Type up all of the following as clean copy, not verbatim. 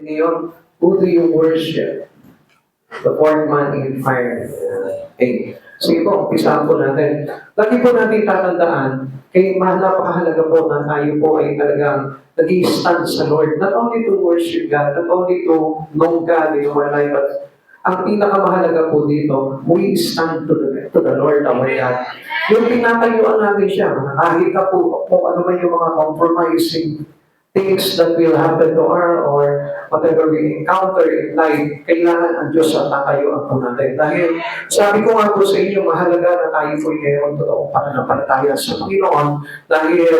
ngayon, who do you worship? The fourth man in fire. Okay. Sige po, umpisahan po natin. Lagi po natin tatandaan, kaya napakahalaga po na tayo po ay talagang nag-i-stand sa Lord. Not only to worship God, not only to know God in our life, but ang pinakamahalaga po dito, we stand to the Lord our God. Yung tinatayuan natin siya, kahit na po kung ano man yung mga compromising things that will happen to her or whatever we encounter in life, kailangan ang Diyos ang tatayuan po natin. Dahil sabi ko nga po sa inyo, mahalaga na tayo po mayroon totoong pananampalataya sa Panginoon dahil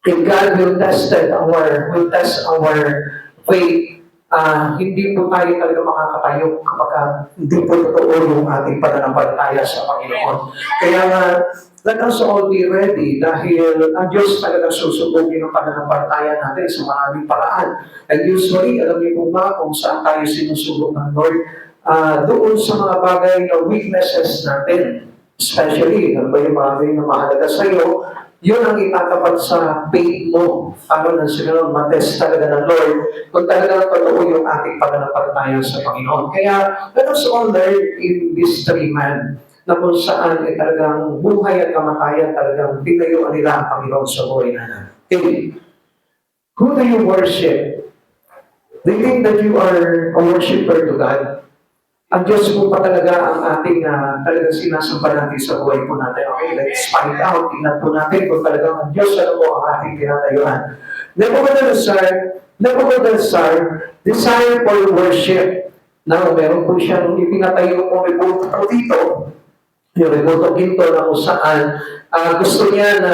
if God will test our faith, hindi po tayo talaga makakatayo kapag hindi po totoo yung ating pananampalataya sa Panginoon. Kaya nga, let us all be ready dahil ang Diyos talaga susubugin ang pananampalataya natin sa maraming paraan. And usually, alam niyo po ba kung saan tayo sinusubok ng Lord? Doon sa mga bagay na weaknesses natin. Especially, ano ba yung bagay na mahalaga sa iyo, yun ang itatapat sa faith mo. Ano na sila, matest talaga ng Lord kung talaga totoo yung ating pananampalataya sa Panginoon. Kaya, let us all learn in this 3 man na kung saan ay talagang buhay at kamatayan talagang tinayuan nila ang Panginoon sa buhay na. Okay. Who do you worship? Do you think that you are a worshiper to God? Ang Diyos po pa talaga ang ating talagang sinasamba natin sa buhay po natin. Okay, let's find out. Tingnan po natin kung talagang ang Diyos ano po ang ating tinatayuan. Nebuchadnezzar, desire for worship. Now, meron po siyang ipinatayo po remote po dito. Yung remote ginto na kung saan gusto niya na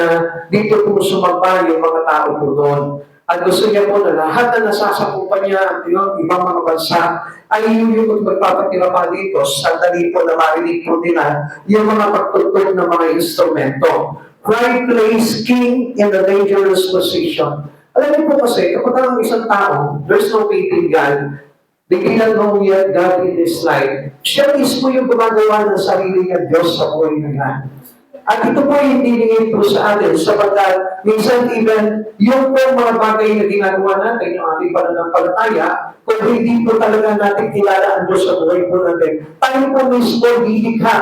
dito po sumamba yung mga tao po doon. At gusto niya po na lahat na nasasakupan niya, yung ibang mga bansa, ay yung magpapatira pa dito, sandali po na marinig po nila yung mga pagtutog ng mga instrumento. Pride place king in a dangerous position. Alam niyo po kasi, kapag ang isang tao, there's no faith in God, they cannot know yet God in this life. Siya mismo yung gumagawa ng sarili niya Diyos sa buhay niya. At ito po yung diningin po sa atin sapagkat minsan even yung po mga bagay na ginagawa natin, yung ating pananampalataya, kung hindi po talaga natin kilala ang Diyos sa buhay po natin, tayo po mismo dilikha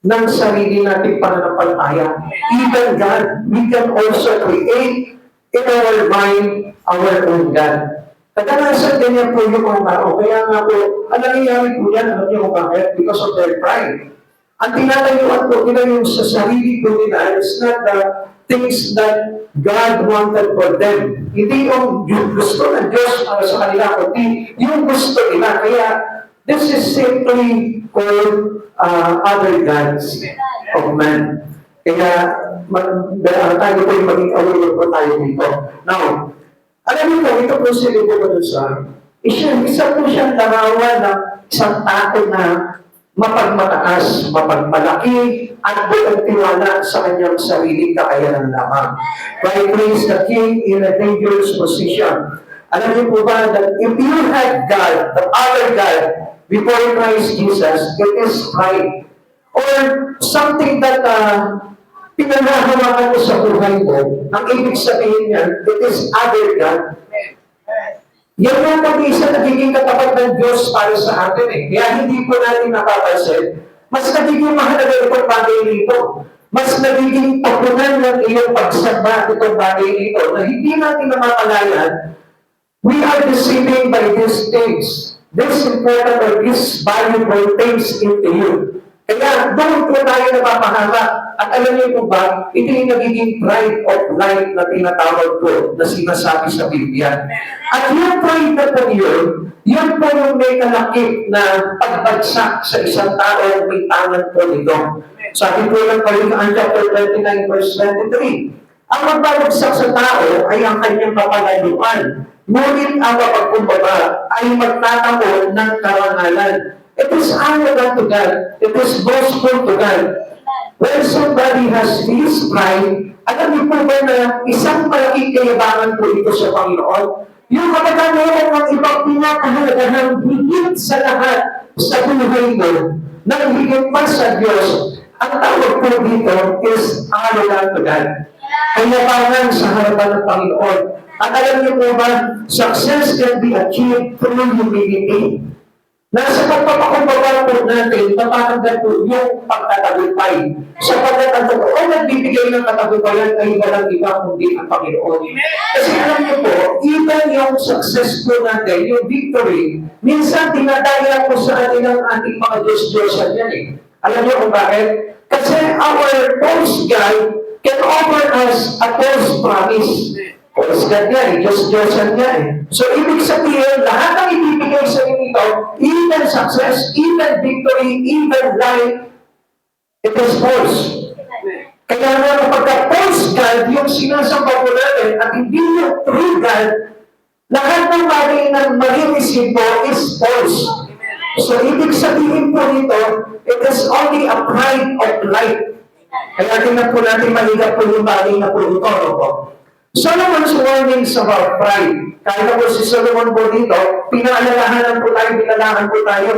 ng sarili nating pananampalataya. Even God, we can also create in our mind our own God. Kadalasan ganyan po yung mga tao. Kaya nga po, ang nangyayari po yan, alam niyo kung bakit? Because of their pride. Ang tinatayuan po nila yung sa sarili po nila is not the things that God wanted for them. Hindi yung gusto ng Diyos para sa kanila, kundi yung gusto nila. Kaya this is simply called other gods of man. Kaya tayo po yung maging aware po tayo dito. Now, alam niyo po, ito po si Nebuchadnezzar. Isa po siyang larawan ng isang tao na mapagmataas, mapagmalaki, at buong tiwala sa kanyang sariling kakayanan lamang. By praise the king in a dangerous position. Alam niyo po ba that if you had God, the other God, before Christ Jesus, it is pride. Or something that pinanahawakan mo sa buhay mo, ang ibig sabihin niyan, it is other God. Yan ang pag-isa nagiging katapat ng Diyos para sa atin eh. Kaya hindi po natin napapansin. Mas nagiging mahalaga itong bagay nito. Mas nagiging tapunan ng iyong pagsamba itong bagay nito na hindi natin namamalayan. We are deceiving by these things. This important or these valuable things into you. Kaya doon po tayo napapahama. At alam niyo po ba, ito yung nagiging pride of life na tinatawag ko na sinasabi sa Biblia. At yung pride na po yun po yung may kalakip na pagbagsak sa isang tao ang may tangan po nito. Sabi po ng Palikaan chapter 29 verse 23, ang magbabagsak sa tao ay ang kanyang kapalaluan. Ngunit ang kapagkumbaba ay magtatapon ng karangalan. It is arrogant to God. It is boastful to God. When somebody has this pride, alam niyo po ba na isang malaking kayabangan po ito sa Panginoon? Yung kapag meron ng ibang pinakahalagahan higit sa lahat sa buhay mo, na higit pa sa Diyos, ang tawag po dito is arrogant to God. Kayabangan sa harapan ng Panginoon. At alam niyo po ba, success can be achieved through humility. Nasa pagpapakumbaba po natin, mapatanggap po yung pagtatagumpay. Sapagkat ang totoo nagbibigay ng katagumpayan ay walang iba kundi ang Panginoon. Kasi alam niyo po, even yung success po natin, yung victory, minsan dinadaya po sa atin ang ating mga Diyos-Diyosan yan eh. Alam niyo kung bakit? Kasi our false God can offer us a false promise. False God nga eh, Diyos-Diyosan nga eh. So, ibig sabihin, lahat ng ibibigay sa inyo ito, even success, even victory, even life, it is false. Kaya nga kapag false God, yung sinasamba po natin, at hindi yung true God, lahat ng bagay na marireceive mo is false. So, ibig sabihin po nito, it is only a pride of life. Kaya tingnan po natin mahigap po yung bagay na po ito, no? Solomon's warnings about pride. Kaya po si Solomon po dito, pinaalalahanan po tayo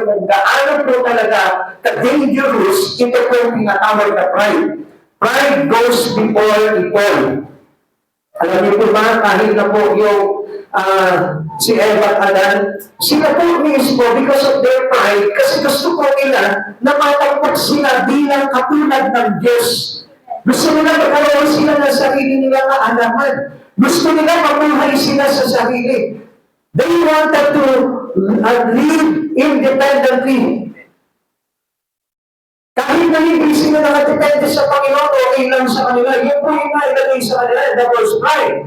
kung gaano po talaga ka-dangerous ito po yung tinatawag na pride. Pride goes before a fall. Alam niyo po ba, kahit na po yung si Eva at Adan, sila po mismo, because of their pride, kasi gusto po nila na matapos sila bilang katulad ng Diyos. Gusto nila magkaroon sila ng sarili nilang kaalaman. Gusto nila mamuhay sila sa sarili. They wanted to live independently. Kahit na hindi sila nakadepende sa Panginoon, okay lang sa kanila. Yun po yung nailagay sa kanila, that was pride.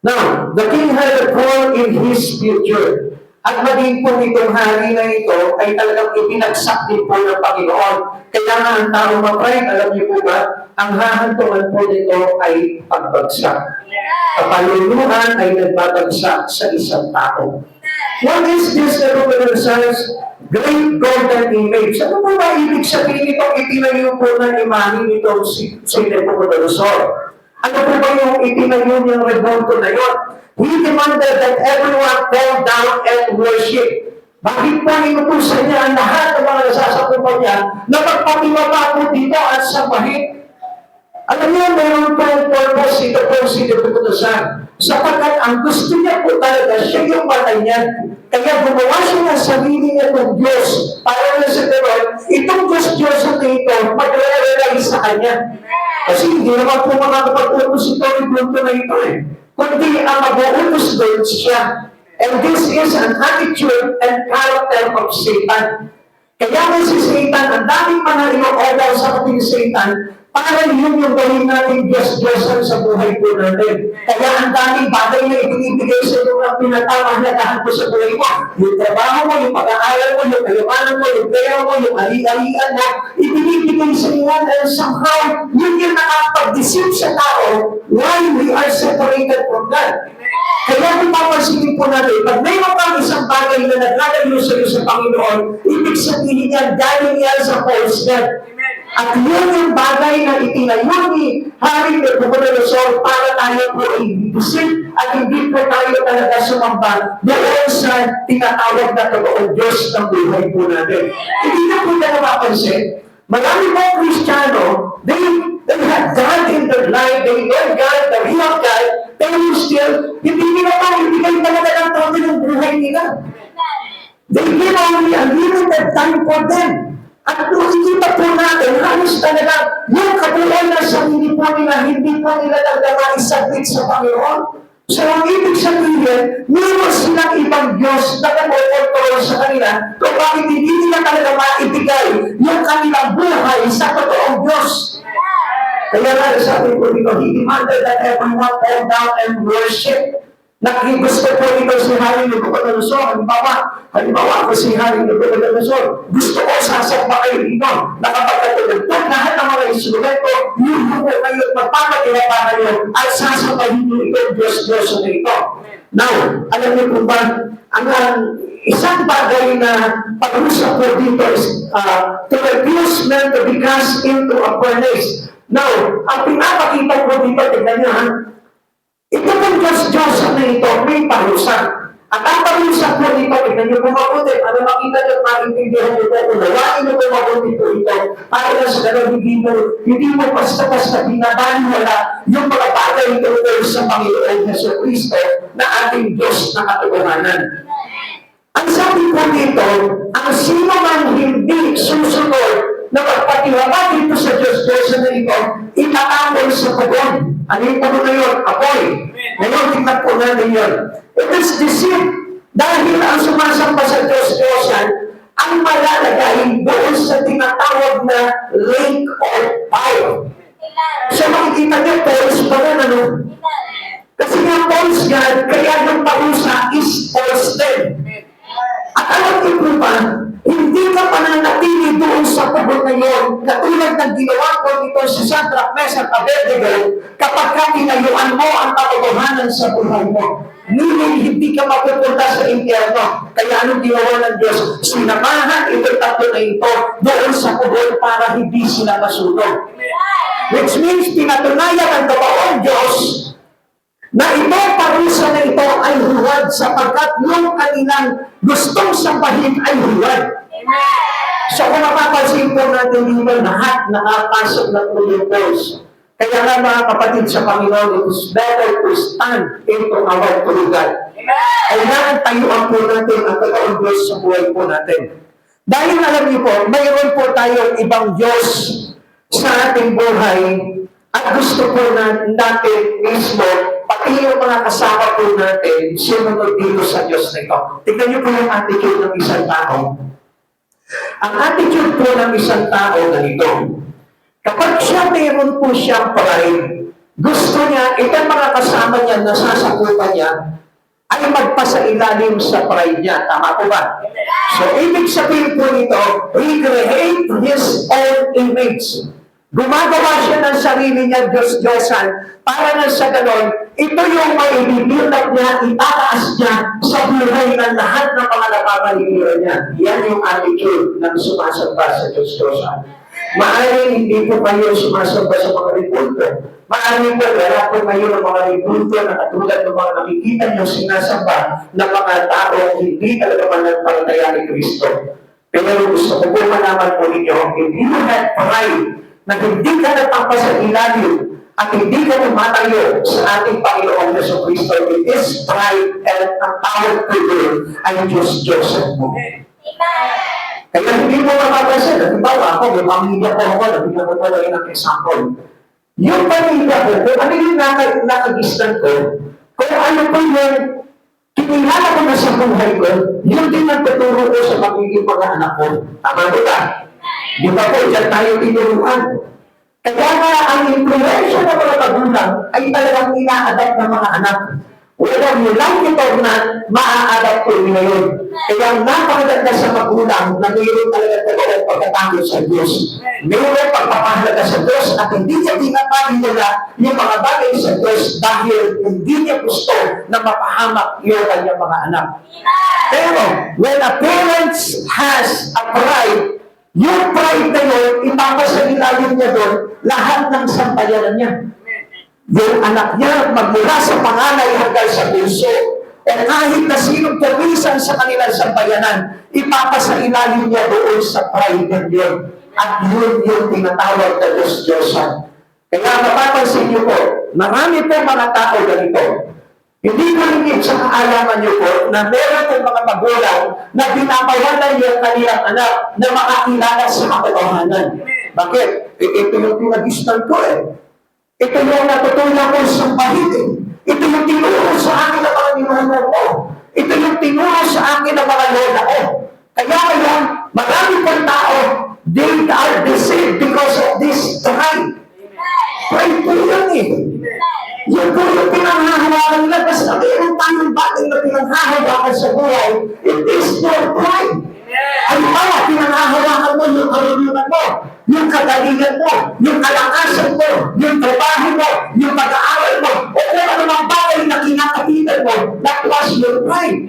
Now, the king had a call in his future. At maging po itong hari na ito ay talagang ipinagsak din po ng Panginoon. Kaya nga ang tao ma-pride, alam niyo po ba, ang hahantungan po nito ay pagbagsak. Kapaluluhan ay nagbabagsak sa isang tao. What is this Nebuchadnezzar's great golden image? Ano po ba ibig sabihin itong itinayo po ng imahe nito si Nebuchadnezzar? Ano po ba yung itinayo niyang rebulto na yun? He demanded that everyone fall down and worship. Bakit pa inutusan niya ang lahat ng mga nasasakupan niya na magpapibaba po dito at sambahin? Alam niyo, mayroon po ang purpose ito po si Nebuchadnezzar. Sapagkat ang gusto niya po talaga, siya yung patay niya. Kaya gumawa siya ng sarili niya ng Diyos. Para na sa gano'n, itong Diyos na ito, mag-re-rely sa Kanya. Kasi hindi naman po makakapag-utos ito yung punto na ito eh. Kundi ang mag-uutos doon siya. And this is an attitude and character of Satan. Kaya nga si Satan, ang daming mga ino-order sa ating Satan, para yun yung gawin natin Diyos-Diyosan sa buhay po natin. Kaya ang daming bagay na ibinibigay sa iyo na pinatamahalagahan po sa buhay mo. Yung trabaho mo, yung pag-aaral mo, yung kayamanan mo, yung pera mo, yung ali-alian mo, ibinibigay sa iyo and somehow, yun yung nakapag-deceive sa tao why we are separated from God. Kaya kung papansinin po natin, pag mayroon kang isang bagay na naglalayo sa iyo sa Panginoon, ibig sabihin yan, galing yan sa false God. At yun yung bagay na itinayo ni Hari Nebuchadnezzar para tayo po ibisin at hindi po tayo talaga sumamba doon sa tinatawag na totoong Diyos ng buhay po natin. Hindi na po na napapansin, marami po Kristiyano, they have God in their life, they know God, the real God, pero still, hindi nila pa ibigay talaga ng todo ng buhay nila. They give only a limited time for them. At kung ikita po natin, halos talaga yung kabuuan na sarili po nila, hindi po nila talaga maisaglit sa Panginoon. So, ang ibig sabihin, meron silang ibang Diyos na nag-control sa kanila kung bakit hindi nila talaga maibigay yung kanilang buhay sa totoong Diyos. Kaya nga, sabi ko dito, he demanded that everyone fall down and worship. Gusto po ito si Hari Nebuchadnezzar. Halimbawa ako si Hari Nebuchadnezzar. Gusto ko sasamba kayo dito. Nakapagkatulog po lahat ng mga instrumento, yung po kayo, magpapatirapan kayo, at sasabahin nyo ito, Diyos na ito. Now, alam niyo po ba, ang isang bagay na pag-usap po dito is to refuse men to be cast into a furnace. Now, ang pinapakita po dito, tignan niyo ha, ito pong Diyos na ito, may parusa. At ang parusa po nito, tignan niyo po mabuti, para makita niyo at maintindihan niyo po, unawain niyo po mabuti po ito, para na sa ganun, hindi mo basta-basta binabaliwala yung mga bagay tungkol sa Panginoon Jesucristo na ating Diyos na katotohanan. Ang sabi po dito, ang sino man hindi susunod na magpatiwala dito sa Diyos na ito, itatapon sa pugon. Ano yung pugon na yun? Apoy. Ngayon, tingnan po natin yun. It is deceit. Dahil ang sumasamba sa Diyos-Diyosan, ang malalagay doon sa tinatawag na lake of fire. So makikita niyo, false pa rin, ano? Kasi nga false God, kaya yung parusa is false din. At alam niyo po ba, hindi ka pananatili doon sa pugon na yun, katulad ng ginawa ko nito si Shadrach, Meshach, Abednego, kapag ka tinayuan mo ang katotohanan sa buhay mo. Meaning, hindi ka mapupunta sa impyerno. Kaya anong ginawa ng Diyos? Sinamahan itong tatlo na ito doon sa pugon para hindi sila masunog. Which means, pinatunayan ng totoong Diyos na itong parusa na ito ay huwad sapagkat yung kanilang gustong sambahin ay huwad. So kung mapapansin po natin dito, lahat nakapasok na po yung Diyos. Kaya nga mga kapatid sa Panginoon, it is better to stand into our true God. Kailangan tayuan po natin ang totoong Diyos sa buhay po natin. Dahil alam niyo po, mayroon po tayong ibang Diyos sa ating buhay at gusto po natin mismo, pati yung mga kasama po natin, sumunod dito sa Diyos na ito. Tignan niyo po yung attitude ng isang tao. Ang attitude po ng isang tao na ito, kapag siya mayroon po siyang pride, gusto niya, itong mga kasama niya, nasasakupan niya, ay magpasailalim sa pride niya. Tama po ba? So, ibig sabihin po nito, recreate his own image. Gumagawa siya ng sarili niya, Diyos-Diyosan, para na sa ganon, ito yung may i-build up niya, itataas niya sa buhay ng lahat ng mga napapaligiran niya. Yan yung attitude ng sumasamba sa Diyos-Diyosan. Maaaring hindi po kayo sumasamba sa mga ribulto. Maaaring po, wala po kayo ng mga ribulto na katulad ng mga nakikita niyo sinasamba ng mga tao hindi talaga mananampalataya ni Kristo. Pero gusto ko po malaman po ninyo, hindi mo had pride na hindi ka natampa sa ilalim at hindi ka tumatayo sa ating Panginoong Jesucristo. It is pride and ang tawag ko doon ay Diyos-Diyosan mo. Kaya hindi mo mapapansin, halimbawa ako, may pamilya ko ako, nabigyan ko pala ng example. Yung pamilya ko, kung ano yung nakagistan ko, kung ano po yung kinilala ko na sa buhay ko, yun din ang tuturo ko sa magiging mga anak ko. Tama ba ba? Di ba po, dyan tayo tinuruan. Kaya nga, ang influensya ng mga magulang ay talagang ina-adapt ng mga anak. Whether you like it or not, maa-adapt ko ngayon. Kaya napakaganda sa magulang na mayroon talaga talagang pagkatakot sa Diyos. Mayroon pagpapahalaga sa Diyos at hindi niya tinatali nila yung mga bagay sa Diyos dahil hindi niya gusto na mapahamak yung kanyang mga anak. Pero, when a parent has a pride, yung pride na yun, ipapasailalim niya doon lahat ng sampayanan niya. Yung anak niya, magmula sa panganay hanggang sa bunso, o kahit na sinong kawisan sa kanilang sampayanan, ipapasailalim niya doon sa pride na yun. At yun yung tinatawag na Diyos-Diyosan. Kaya mapapansin niyo po, marami po mga tao ganito. Hindi ko rin sa kaalaman niyo po na meron pong mga magulang na binabawalan yung kanilang anak na makakilala sa katotohanan. Bakit? Ito yung pinagistan ko eh. Ito yung natutunan ko sa bahid. Ito yung tinuro sa akin ng mga ninuno ko. Ito yung tinuro sa akin ng mga lola ko. Kaya ngayon, marami pong tao, they are deceived because of this pride. Pride po yun eh. Yung po yung pinanghahawakan nila, kasi mayroon tayong bagay na pinanghahawakan sa buhay, it is your pride. Ano ba, pinanghahawakan mo yung karunungan mo, yung kagalingan mo, yung kalakasan mo, yung trabaho mo, yung pag-aaral mo, o kung ano mga bagay na kinakapitan mo, that was your pride.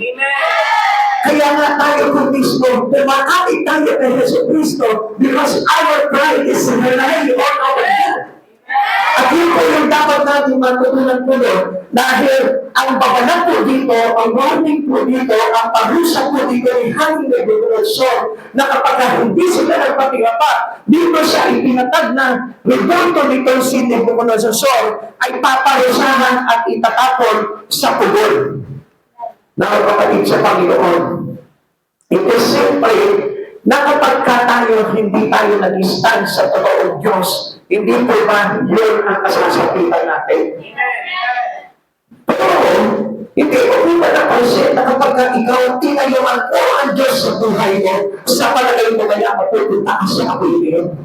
Kaya nga tayo kung mismo, tumakapit tayo kay Jesucristo because our pride is relying on our God. At yun po yung dapat natin matutunan po doon dahil ang babala po dito, ang warning po dito, ang parusa po dito ni Haring Nabucodonosor na kapag hindi sila nagpatingapa, dito siya ipinatag na rebulto nito si Nabucodonosor ay paparusahan at itatapon sa pugol. Nakakapatid sa Panginoon, ito siyempre na kapag tayo hindi tayo nag-stand sa totoong Diyos, hindi po ba yun ang kasasapitan natin? Pero, hindi mo ba napansin na kapag ikaw tinayuan mo ang Diyos sa buhay mo, sa palagay mo kaya mapupunta ka sa kapilyo?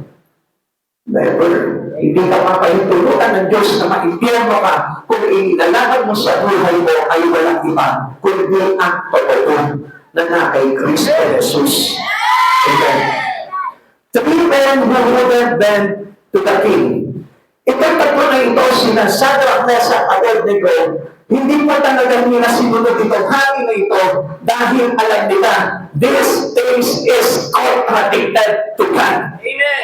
Never. Hindi ka mapahintulutan ng Diyos na maimpiyerno ka kung inilalaban mo sa buhay mo ay walang iba, kundi ang totoo na na kay Kristo Jesus. Amen. Three men who would been to the king. Itong tatlo na ito, sina Shadrach, Meshach, at Abednego, hindi pa talaga nila sinunod itong hari na ito dahil alam nila, this things is contradicted to God. Amen.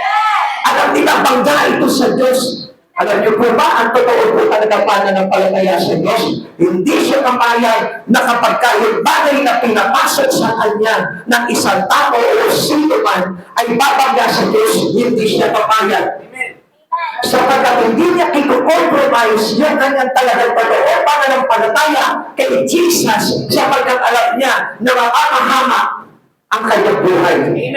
Alam nila, bangga ito sa Diyos. Alam niyo po ba, ang totoo po talaga pananampalataya sa Diyos? Hindi siya kamayag na kapag kahit bagay na pinapasok sa Kanya ng isang tao o sino man ay babangga sa Diyos, hindi siya kamayag. Sapagkat hindi niya iko-compromise yung kanyang talagang totoo pananampalataya kay Jesus sapagkat alam niya na mapapahama ang kanyang buhay. Amen.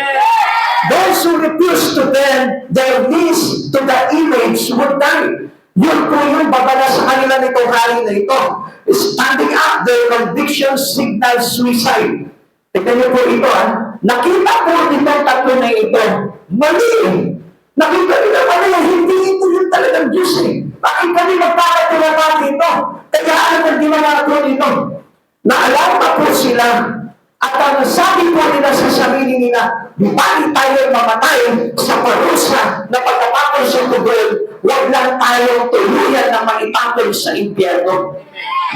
Those who refuse to bend their knees to the image would die. Yun po yung babala sa kanila nitong hari na ito. Standing up, their conviction signals suicide. Tignan niyo po ito, ha? Nakita po itong tatlo na ito. Mali. Nakita nila mali. Hindi ito yung talagang Diyos eh. Bakit kami magpapatulatan dito? Kaya ano ang ginawa po dito? Naalam pa po sila. At ang sabi po nila sa sarili nila, di ba tayo mamatay sa parusa na pagkatapos sa tubol, huwag lang tayong tuluyan na maitapon sa impyerno.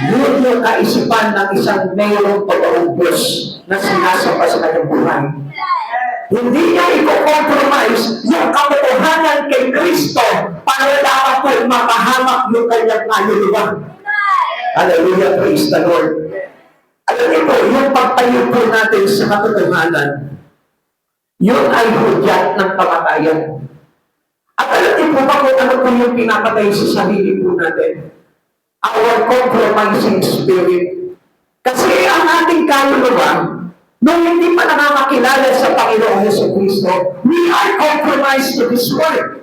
Yun yung kaisipan ng isang mayroong totoong Diyos na sinasapa sa kanyang buhay. Hindi niya i-compromise yung katotohanan kay Kristo para dapat po mapahamak yung kanyang kaluluwa. Hallelujah, praise the Lord. Alam niyo po, yung pagtayo po natin sa katotohanan, yun ay hudyat ng kamatayan. At alam niyo po ba kung ano po yung pinapatay sa sarili po natin? Our compromising spirit. Kasi ang ating kaluluwa, nung hindi pa nakakakilala sa Panginoon Jesucristo, we are compromised to this world.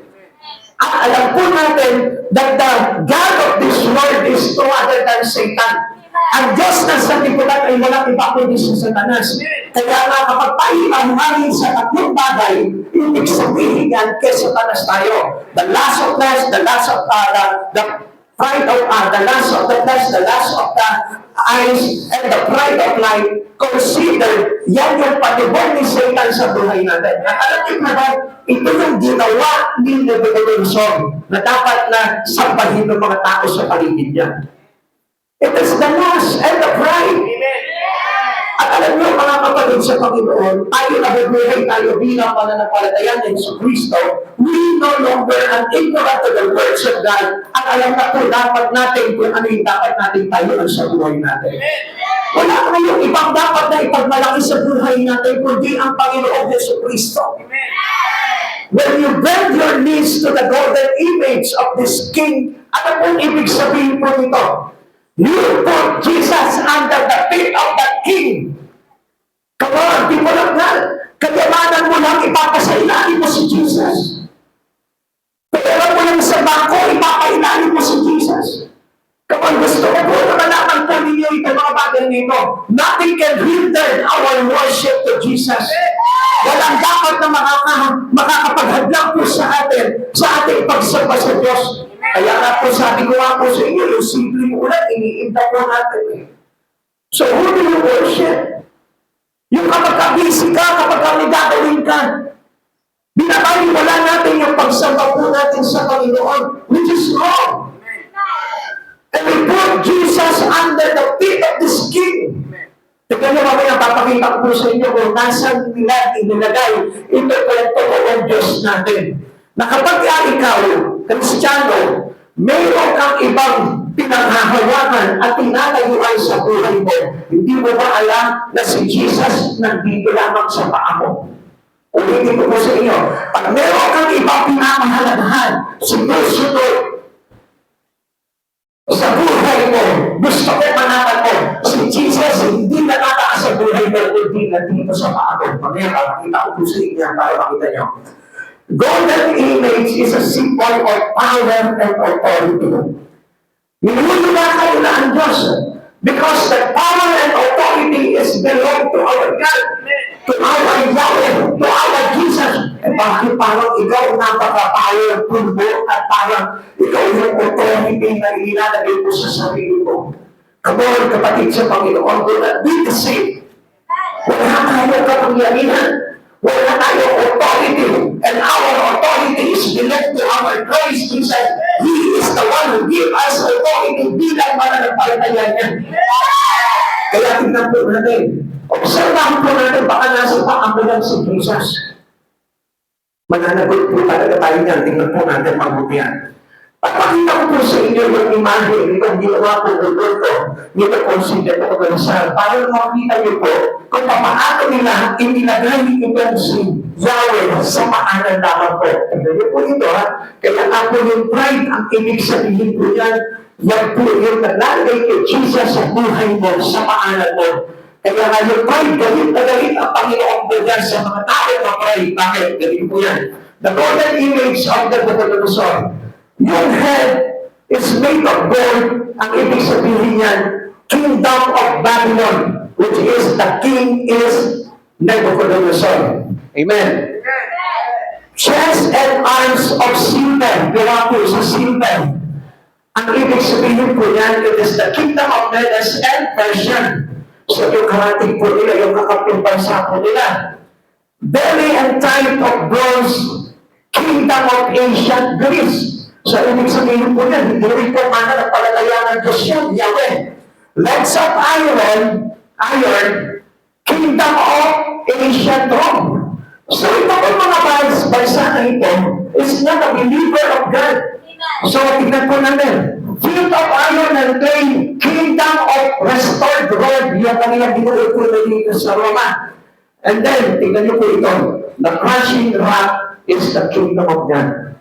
At alam po natin that the God of this world is no other than Satan. Ang Diyos ng sanlibutan ay walang iba kundi si Satanas. Kaya nga kapag tayo hangin sa tatlong bagay, ibig sabihin yan kay Satanas tayo. The lust of lust, the lust of the pride of the lust of the flesh, the lust of the eyes, and the pride of life. Consider, yan yung patibong ni Satan sa buhay natin. At alam niyo ba, ito yung ginawa ni Nabucodonosor na dapat na sambahin ng mga tao sa paligid niya. It is the lust and the pride. Amen. At alam niyo, mga kapatid sa Panginoon, tayo na bubuhay tayo bilang mananampalataya ng Jesucristo. We no longer are ignorant of the words of God. At alam na po dapat natin kung ano yung dapat natin tayo sa buhay natin. Wala kayong ibang dapat na ipagmalaki sa buhay natin kundi ang Panginoong Jesucristo. When you bend your knees to the golden image of this King, ano pong ibig sabihin po nito? You put Jesus under the feet of the King. Come on, people of God. Kayamanan mo lang ipapasailalim mo si Jesus. Pera mo lang sa bangko, ipapailalim mo si Jesus. Come on, gusto ko po na malaman po ninyo ito mga bagay nito. Nothing can hinder our worship to Jesus. Walang dapat na makakapaghadlang po sa ating pagsamba sa Diyos. Kaya nga po sabi ko nga po sa inyo, yung simpleng ulan, iniinda po natin eh. So who do you worship? Yung kapag busy ka, kapag may gagawin ka, binabaliwala natin yung pagsamba po natin sa Panginoon, which is wrong. And we put Jesus under the feet of this King. Tignan niyo mamaya, papakita ko po sa inyo kung nasan nila inilagay ito po yung totoong Diyos natin. Na kapag ikaw, Kristiyano, mayroon kang ibang pinanghahawakan at tinatayuan sa buhay mo. Hindi mo ba alam na si Jesus nandito lamang sa paa mo? Ulitin ko po sa inyo, pag meron kang ibang pinamahalagahan, sinusunod sa buhay mo, gusto ko manaman mo, si Jesus hindi natataas sa buhay mo, hindi nandito sa paa mo. Mamaya, pakita ko po sa inyo para makita nyo. Golden image is a symbol of power and authority. Minunula kayo na ang Diyos because the power and authority is belong to our God, to our Yahweh, to our Jesus. Eh bakit parang ikaw napaka-powerful mo at parang ikaw yung authority na ilalagay mo sa sarili mo? Come on, kapatid sa Panginoon, do not be the same. Wala tayo kapangyarihan. Wala tayo authority. And our authority is belong to our Christ Jesus. He is the one who gives us authority bilang mananampalataya niya. Kaya tingnan po natin. Observahan po natin baka nasa paamo lang si Jesus. Mananagot po talaga tayo niyan. Tingnan po natin mabuti yan. At pakita ko po sa inyo yung imahe nitong ginawa po ng Lord nito consider po ng sal. Para makita niyo po kung paano nila inilagay itong si Yahweh sa paanan lamang po. Tignan niyo po ito ha. Kaya ako yung pride ang ibig sabihin po yan. Yan po yung nalagay kay Jesus sa buhay mo, sa paanan mo. Kaya nga yung pride, galit na galit ang Panginoon po yan sa mga tao na pride. Bakit? Galit po yan. The golden image of the Nabucodonosor. Yung head is made of gold. Ang ibig sabihin yan, Kingdom of Babylon, which is the king is Nebuchadnezzar. Amen. Chest and arms of silver, gawa po sa silver. Ang ibig sabihin po yan, it is the kingdom of Medes and Persia. So yung karating po nila, yung kakamping bansa po nila. Belly and type of bronze, kingdom of ancient Greece. So, ibig sabihin po yan, hindi rin po mananampalataya ng Diyos yun, Yahweh. Legs of iron, kingdom of ancient Rome. So, ito po mga bansa na ito is not a believer of God. So, tignan po natin. Field of iron and clay, kingdom of restored Rome, yung kanilang ginulit po na dito sa Roma. And then, tignan niyo po ito, the crushing rock is the kingdom of God.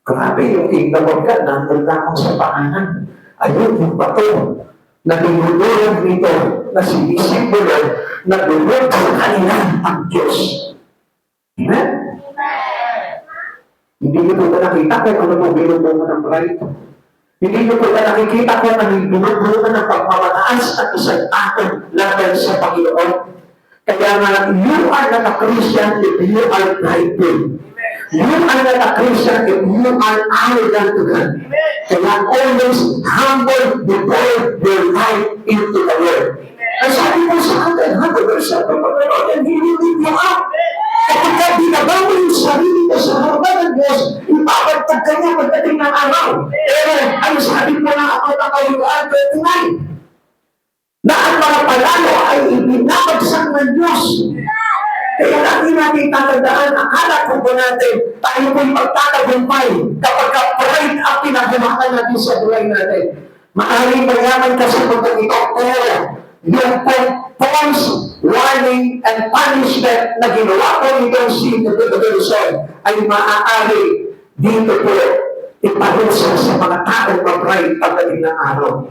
Grabe yung kingdom of God, nandun lamang sa paanan. Ayun, yung bato na dinudurog nito na sinisimbolo na durog sa kanila ang Diyos. Amen? Hindi nyo po na nakita kung ano po binubuo ng pride. Hindi nyo po na nakikita kung ano yung binubuo ng pagmamataas at isang aton laban sa Panginoon. Kaya nga, you are not a Christian if you are prideful. You are not a Christian if you are arrogant to God. Kaya always humble before your life into the Lord. Ang sabi mo sa atin, 100% ng Panginoon, and He will lift you up. Kapag ka binabago yung sarili mo sa harapan ng Diyos, ipapagtag ka niya pagdating ng araw. Pero ang sabi po ng ako na kayuan 29, na ang mga palalo ay ibinabagsak ng Diyos. Kaya lagi natin tatandaan, akala ko po natin, tayo po'y magtatagumpay kapag ka-pride ang pinagbumakan natin sa buhay natin. Maaaring mayaman kasi kung ito, pero yung false warning and punishment na ginawa ko nitong si Nabucodonosor ay maaari dito po iparusa sa mga taong mag-pride pagdating ng araw.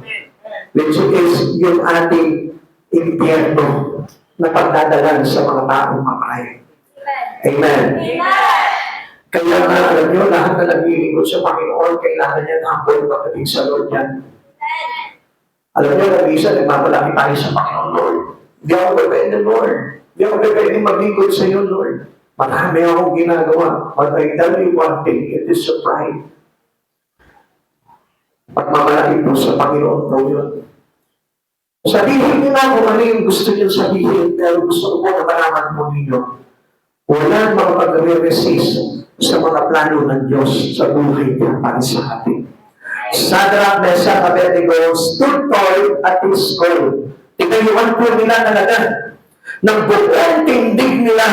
Which is yung ating impyerno na pagdadalan sa mga taong mag-pride. Amen. Kaya nga, alam nyo, lahat na naglilingkod sa Panginoon, kailangan niya ng humble pagdating sa Lord yan. Alam nyo, nag-isa, nagmapalaki tayo sa Panginoon, Lord. Hindi ako pwede, Lord. Hindi ako pwede maglingkod sa iyo, Lord. Marami akong ginagawa. But I tell you one thing, it is a pride. Pagmamalaki po sa Panginoon po yun. Sabihin niyo na kung ano yung gusto niyo sabihin, pero gusto ko po na malaman po ninyo. Walang makapag-resist sa mga plano ng Diyos sa buhay niya para sa atin. Shadrach, Meshach, Abednego stood tall at his call. Tinayuan po nila talaga ng buong tindig nila.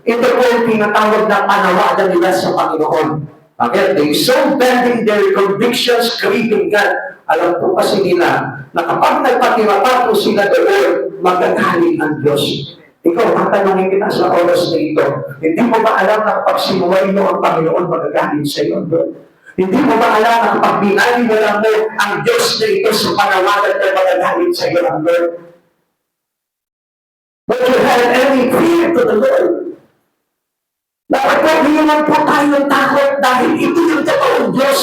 Ito po yung tinatawag na panawagan nila sa Panginoon. Again, they so bending their convictions, craving God. Alam po kasi nila na kapag nagpatira po sila doon, magagaling ang Diyos. Ikaw, tatanungin kita sa oras na ito, hindi mo ba alam na kapag sinuway mo ang Panginoon, magagaling sa iyo doon? Hindi mo ba alam na kapag binaliwala mo ang Diyos na ito sa panawagan na magagaling sa iyo ang Lord? But you have any fear to the Lord. Dapat po, hilang po tayo ng takot dahil ito yung totoong Diyos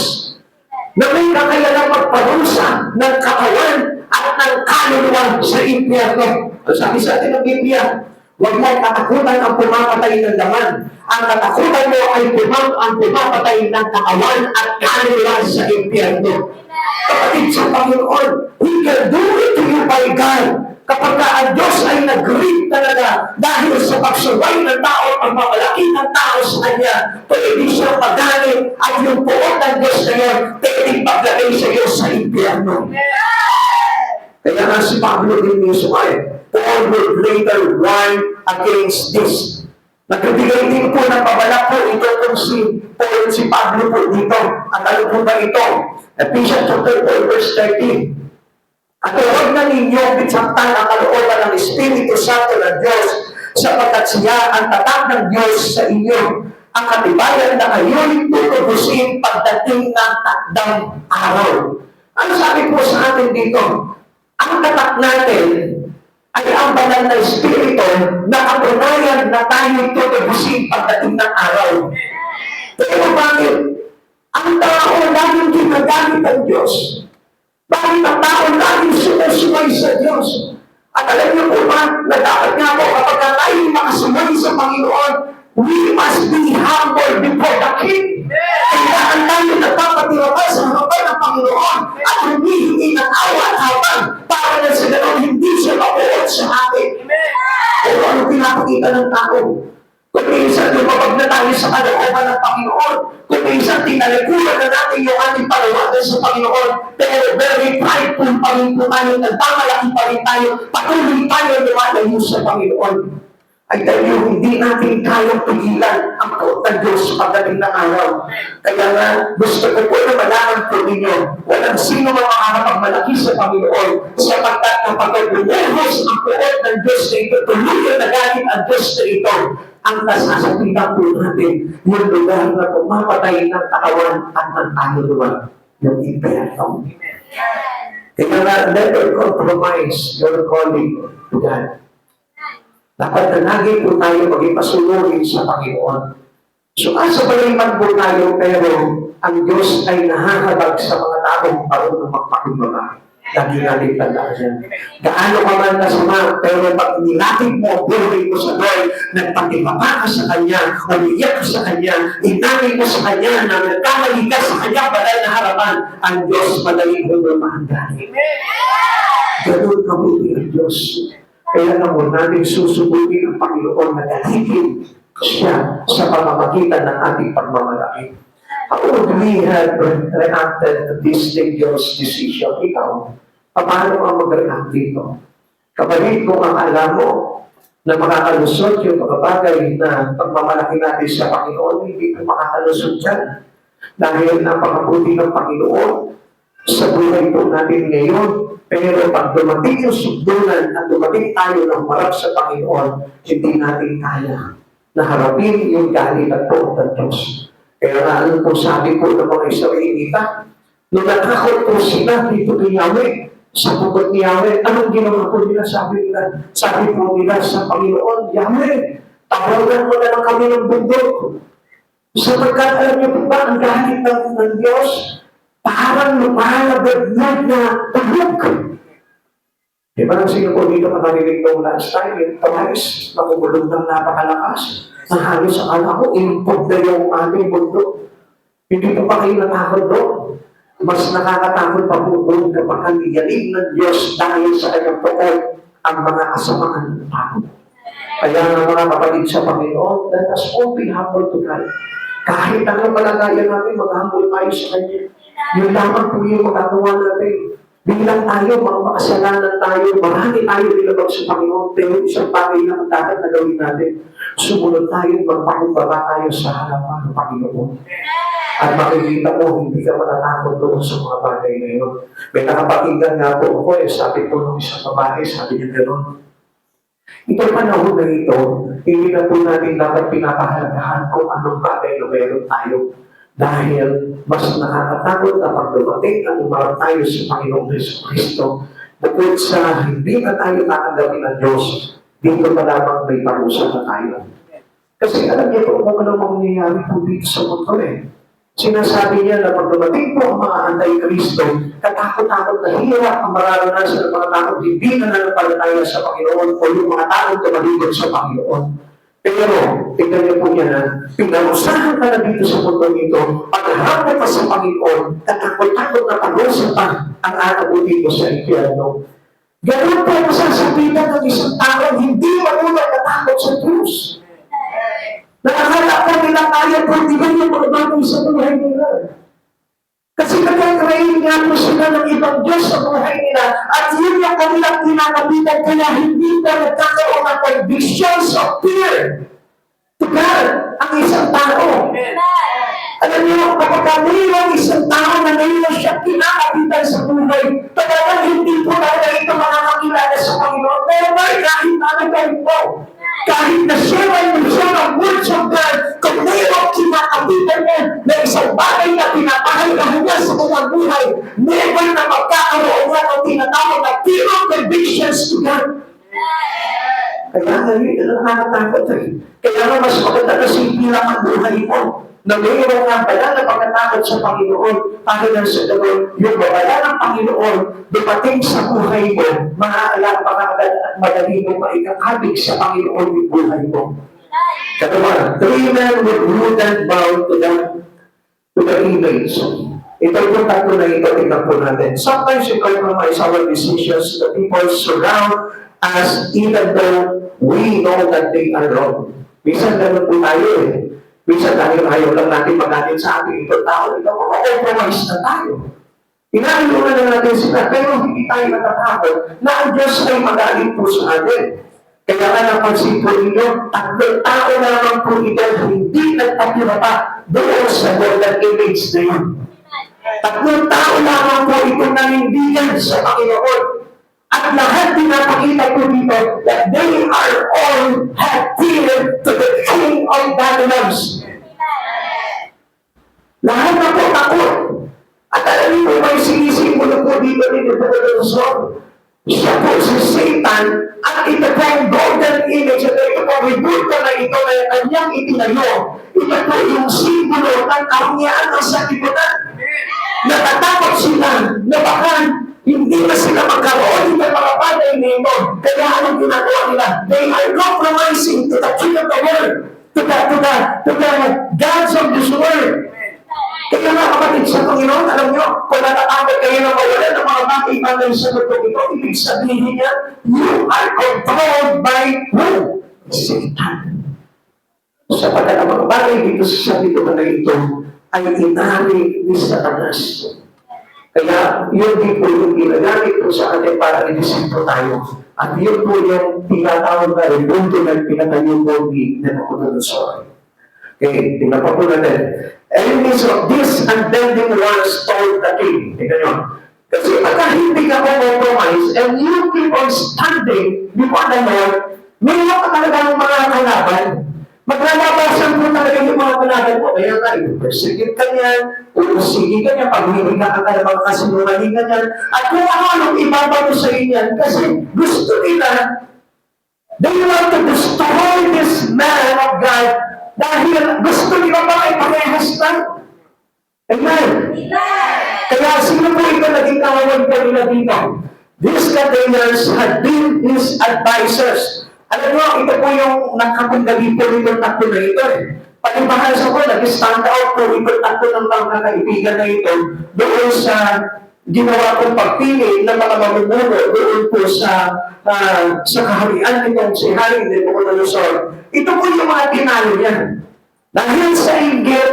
na may kakayanan magparusa ng katawan at ng kaluluwa sa impyerno. Sabi sa atin ng Biblia, huwag mo katakutan ang pumapatay ng laman. Ang katakutan mo ay ang pumapatay ng katawan at kaluluwa sa impyerno. Kapatid sa Panginoon, He can do it to you by God. Kapag ang Diyos ay nag-grip talaga dahil sa pagsuway ng tao, pagmamalaki ng tao sa Kanya, pwede siyang magaling at yung puot ng Diyos na yun, pwede paglagay sa iyo sa impyerno. Kaya nga si Pablo din mismo Paul would later warn against this. Nagbibigay din po ng pabala po ito kung si Pablo po dito. At ano po ba ito? Ephesians chapter 4 verse 13. At huwag na ninyo bitsaktan ang kalooban ng Espiritu Santo ng Diyos sapagkat siya ang tatag ng Diyos sa inyo. Ang katibayan na kayo'y tutubusin pagdating ng takdang araw. Ano sabi po sa atin dito? Ang tatak natin ay ang banal na Espiritu na katunayan na tayo'y tutubusin pagdating ng araw. Pero bakit? Ang tao laging ginagamit ang Diyos. Bakit ang tao laging sumay sa Diyos? At alam niyo po ba, na dapat nga po kapag tayo makasumay sa Panginoon, we must be humble before the King. Kailangan tayo nagpapatirapan sa harapan ng Panginoon at humihingi ng awa at habang para na sa gano'n hindi siya mabuot sa atin. Pero ano pinapakita ng tao? Kung minsan lumabag na tayo sa kalooban ng Panginoon, kung minsan tinalikuran na natin yung ating panawagan sa Panginoon, pero very prideful pa rin po tayo, nagpamalaki pa rin tayo, patuloy tayo lumalayo sa Panginoon. Ay dahil hindi natin kayang pigilan ang puot ng Diyos pagdating ng araw. Kaya nga, gusto ko po na malaman po ninyo, walang sino mga makakapagmalaki sa Panginoon sapagkat kapag bumuhos ang puot ng Diyos na ito, tuluyan na galing ang Diyos na ito, ang nasasapitan po natin yung lugar na pumapatay ng katawan at ng kaluluwa ng impyerno. Kaya nga, never compromise your calling to God. Dapat na lagi po tayo maging pasunurin sa Panginoon. So, asa baliman po tayo, pero ang Diyos ay nahahabag sa mga taong marunong magpakumbaba. Lagi natin tandaan yan. Gaano ka man kasama, pero pag nilatid mo ang buhay mo sa Lord, nagpatibaba ka sa Kanya, umiyak ka sa Kanya, inangin mo sa Kanya, na nagkamali ka sa Kanya, balay na harapan, ang Diyos madaling humamaan dahil. Ganun kabuti ang Diyos. Kaya naman natin susubukin ang Panginoon na dalhin siya sa pamamagitan ng ating pagmamalaki. How would we have reacted to this dangerous decision? Ikaw, paano ka mag-react dito? Kapatid, kung ang alam mo na makakalusot yung mga bagay na pagmamalaki natin sa Panginoon, hindi ka makakalusot dyan. Dahil napakabuti ng Panginoon sa buhay po natin ngayon. Pero pag dumating yung sugdunan at dumating tayo ng marap sa Panginoon, hindi natin kaya na harapin yung galit at puot ng Diyos. Kaya nga, ano po sabi po ng mga Israelita, nung natakot po sila dito kay Yahweh, sa bukod ni Yahweh, anong ginawa po nila? Sabi po nila sa Panginoon, Yahweh, tawagan mo na lang kami ng bundok. Sapagkat alam niyo po ba, ang galit ng Diyos, parang lumalabag na tubog. Di ba nang sino po dito makarinig ng last time, yung twice, makubulog ng napakalakas, na halos akala ko, impog na yung ating bundok. Hindi po ba kayo natakot doon? Mas nakakatakot pa po doon kapag ang iyalig ng Diyos dahil sa kanyang puot ang mga kasamaan ng tao. Kaya nga mga kapatid sa Panginoon, let us all be humble to God. Kahit ang malagayan natin, mag-humble tayo sa Kanya. Yung lamang po yung magagawa natin. Bilang tayo, mga makasalanan tayo, marami tayo nilabag sa Panginoon, pero isang bagay na dapat na gawin natin. Sumunod tayo, magpakumbaba tayo sa harapan ng Panginoon. At makikita mo, hindi ka matatakot doon sa mga bagay na yun. May nakapakinggan nga po ako, sabi po nung isang babae, sabi niya gano'n. Itong panahon na ito, hindi na po natin dapat pinapahalagahan kung anong bagay na meron tayo. Dahil mas nakakatakot na pag dumating ang umarap tayo sa Panginoong Kristo, bukod sa hindi na tayo tatanggapin ng Diyos, dito pa lamang may parusa na tayo. Kasi alam niyo po kung ano mangyayari po dito sa mundo eh. Sinasabi niya na pag dumating po ang mga anti-Kristo, katakot-takot na hirap ang mararanasan ng mga takot, hindi na nanampalataya sa Panginoon o yung mga takot tumalikod sa Panginoon. Pero, tingnan niyo po niya na, pinarusahan ka na dito sa mundo nito, pagharap ka sa Panginoon, katakot-takot na pag-usapan ang aabutin mo sa impyerno. Ganun po ang masasabitan ng isang tao, hindi marunong katakot sa Diyos. Nakakala ko nila kaya pagdigan yung mga bagay sa buhay nila. Kasi nagkakrain nga po sila ng ibang Diyos sa buhay nila at yun yung kanilang kinakapitan kaya hindi na nagkakaroon ng convictions of fear to God ang isang tao. Alam niyo, kapag mayroong isang tao na mayroon siya kinakapitan sa buhay, talagang hindi po talaga ito makakakilala sa Panginoon. Pero kahit nalagay po, kahit na siya ay siya ng words of God, kung mayroong kinakapitan niya na isang bagay na pinapahalahan niya sa kanyang buhay, never na magkakaroon niya ng tinatawag na fear of convictions to God. Kaya nga yun, nakakatakot eh. Kaya nga mas maganda kasi bilang ang buhay mo, na mayroong nga bala na pagkatakot sa Panginoon, panginoon sa gano'n, yung babala ng Panginoon, dumating sa buhay mo, maaalam pa agad at madali mo maikakabig sa Panginoon yung buhay mo. Katawa, 3 men with wooden bound to the image. Ito yung tatlo na ito, tingnan po natin. Sometimes we compromise our decisions, the people surround us even though we know that they are wrong. Minsan ganun po tayo eh. Minsan dahil ayaw lang natin magaling sa ating itong tao, ito, compromise na tayo. Inaayunan na natin sila, pero hindi tayo natatakot na ang Diyos ay magaling po sa atin. Kaya nga napansin po ninyo, 3 tao na naman po ito, hindi nagpapira pa doon sa golden image na yun. 3 tao naman po ito nanindigan sa Panginoon. At lahat pinapakita ko dito that they are all adhered to the King of Babylons. Lahat na po takot. At alam niyo may sinisimulo po dito ni Nabucodonosor. Siya po si Satan at ito po ang golden image at ito po rebulto na ito na kanyang itinayo. Ito po yung simbolo ng karangyaan ng sanlibutan. Natatakot sila na baka hindi na sila magkaroon ng mga bagay nito. Kaya anong ginagawa nila? They are compromising to the king of the world, to the gods of this world. Kaya nga kapatid sa Panginoon, alam nyo, kung natatakot kayo na mawala ng mga bagay sa mundo ito, ibig sabihin niya, you are controlled by who? Satan. Sapagkat ang mga bagay dito sa sanlibutan na ito ay inari ni Satanas. Kaya yun din po yung ginagamit po sa atin para i-disipo tayo. At yun po yung tinatawag na rebulto na pinatayo po ni Nabucodonosor. Okay, tingnan pa po natin. Enemies of this unbending ones told the king. Tingnan nyo. Kasi pagka hindi ka compromise and you keep on standing before the Lord, mayroon ka talaga ng mga kalaban. Maglalabasan po talaga yung mga kalaban mo. Kaya nga, persecute ka niyan, uusigi ka niyan, paghihingi ka ng mga kasinungaling ka niyan, at kung ano-anong ibabato sa inyan, kasi gusto nila, they want to destroy this man of God dahil gusto nila ba ay parehas lang. Amen? Kaya sino po ito naging kawawan ka nila dito? These containers had been his advisors. Alam mo, ito po yung nakapagdali po itong takbo na ito eh. Palibahasa ko, nag-stand out po itong takbo ng mga kaibigan na ito doon sa ginawa kong pagpili ng mga mamumuno doon po sa kaharian nitong si Hari Nabucodonosor. Ito po yung mga tinalo niya. Dahil sa inggit,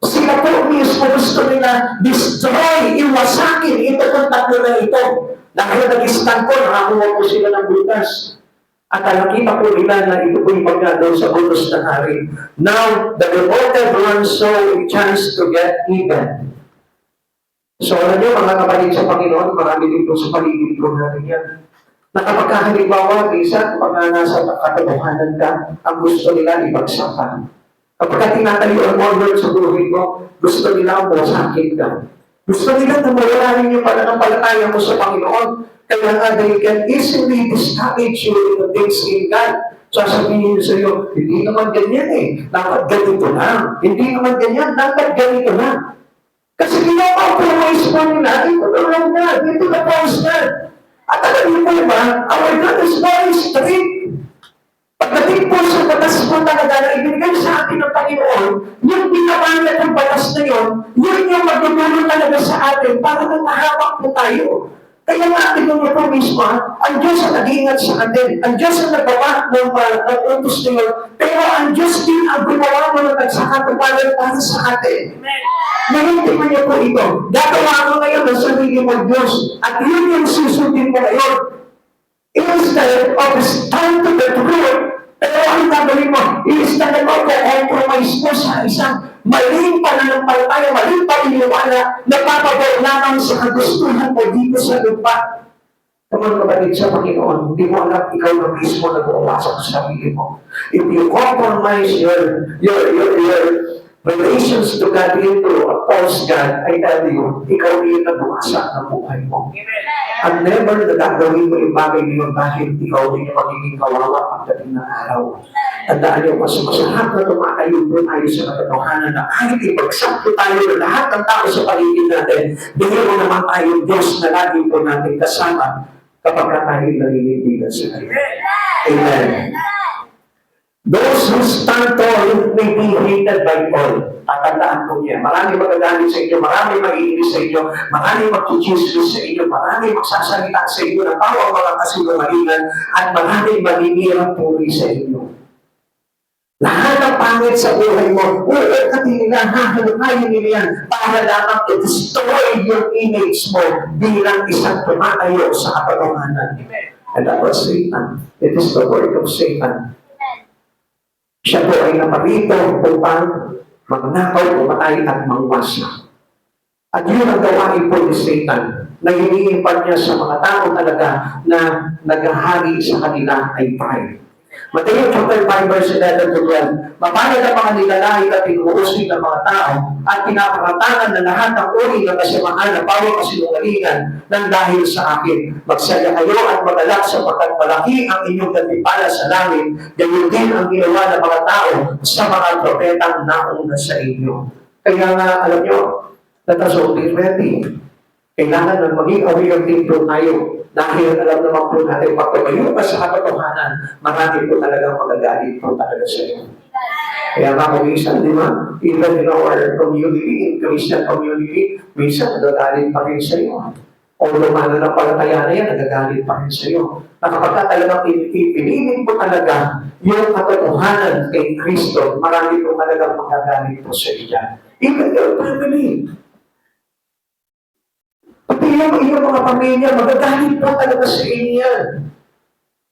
sila po mismo gusto nila destroy, iwasakin ito pong takbo na ito. Dahil nag-stand po, nakakuha po sila ng butas. At nakita po nila na ito po'y pagka doon sa utos ng hari. Now, the devoted ones saw a chance to get even. So, alam niyo, mga kapatid sa Panginoon, marami din po sa paligid ko natin yan. Na kapag halimbawa, isa, kapag nasa katotohanan ka, ang gusto nila ibagsak ka. Kapag tinatayuan mo Lord sa buhay mo, gusto nila ang masakit ka. Gusto nila na mawala rin yung pananampalataya mo sa Panginoon. Kaya nga, they can easily discourage you in the things in God. Sasabihin sa iyo, hindi naman ganyan eh. Dapat ganito na. Hindi naman ganyan. Dapat ganito na. Kasi ginawa-compromise mo nila, ito na lang na. Ito na pause na. At alam niyo po ba, our God is very strict. Pagdating po sa batas mo talaga na ibigay sa atin ng Panginoon, yung binabanat ng batas na yun, yun yung magdudulong talaga sa atin para mahawak po tayo. Kaya nga atin yung ito mismo, ang Diyos ang nag-iingat sa atin. Ang Diyos ang nagawa ng utos na yun. Pero ang Diyos din ang gumawa mo ng nagsakatupalan para sa atin. Ngayon, tingnan niyo po ito. Gagawa mo ngayon ang sarili mo Diyos. At yun yung susundin mo ngayon. Instead of stand to the truth, pero ang gagawin mo, instead of compromise mo sa isang maling pananampalataya, maling paniniwala, napapagaw lamang sa kagustuhan mo dito sa lupa. Kaman kapatid sa Panginoon, hindi mo alam ikaw na mismo nag-uwasak sa sarili mo. If you compromise your relations to God into a false God, I tell you, ikaw yung nag-uwasak ng buhay mo. At never na gagawin mo yung bagay niyo dahil ikaw din yung magiging kawawa pagdating ng araw. Tandaan niyo, mas masarap na tumatayo po tayo sa katotohanan na kahit ipagsak po tayo ng lahat ng tao sa paligid natin, bigyan mo naman tayo Diyos na lagi po natin kasama kapag tayo nalilibigan sa Kanya. Amen. Those who stand tall may be hated by all. Tatandaan po niya. Marami magagalit sa inyo, marami mag-iinis sa inyo, marami mag-chismis sa inyo, marami magsasalita sa inyo ng bawang mga kasinungalingan, at marami maninirang puri sa inyo. Lahat ng pangit sa buhay mo, uukati nila, hahanapin nila yan para lamang to destroy your image mo bilang isang tumatayo sa katotohanan. And that was Satan. It is the work of Satan. Siya po ay naparito upang magnakaw, pumatay at mangwasa. At yun ang gawain po ni Satan na hinihipan niya sa mga tao talaga na naghahari sa kanila ay pride. Mateo chapter 5 verse 11 to 12. Mapalad ang mga nilalait at inuusig ng mga tao at pinapangatangan na lahat ng uri ng kasamaan na bawang kasinungalingan ng dahil sa akin. Magsaya kayo at magalak sapagkat malaki ang inyong gantimpala sa langit. Ganyan din ang ginawa ng mga tao sa mga propetang nauna sa inyo. Kaya nga, alam nyo, let us all be ready. Kailangan na maging aware din po tayo. Dahil alam naman po natin, pag tumayo ka sa katotohanan, marami po talagang magagalit po talaga sa iyo. Kaya nga kung minsan, di ba? Even in our community, in Christian community, minsan nagagalit pa rin sa iyo. Although mananampalataya na yan, nagagalit pa rin sa iyo. Na kapag ka talagang ipinilin po talaga yung katotohanan kay Kristo, marami po talagang magagalit po sa iyo. Even your family. Pati yung iyong mga pamilya, magagalit po talaga sa inyo.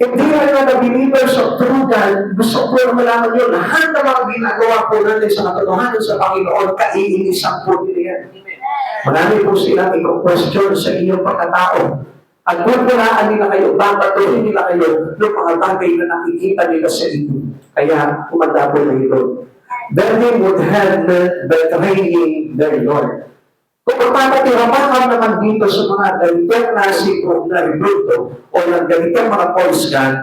If they are not the believers of true God, gusto ko na malaman yun, lahat ng mga ginagawa po natin sa katotohanan sa Panginoon, kaiinisan po nila yan. Marami po silang i-question sa inyong pagkatao. At kung punaan nila kayo, babatuhin nila kayo ng mga bagay na nakikita nila sa inyo. Kaya, kumanda po na ito. Then they would have betraying their Lord. Kung magpapatirapakan naman dito sa mga ganitong klase na rebulto o ng ganitong mga false God,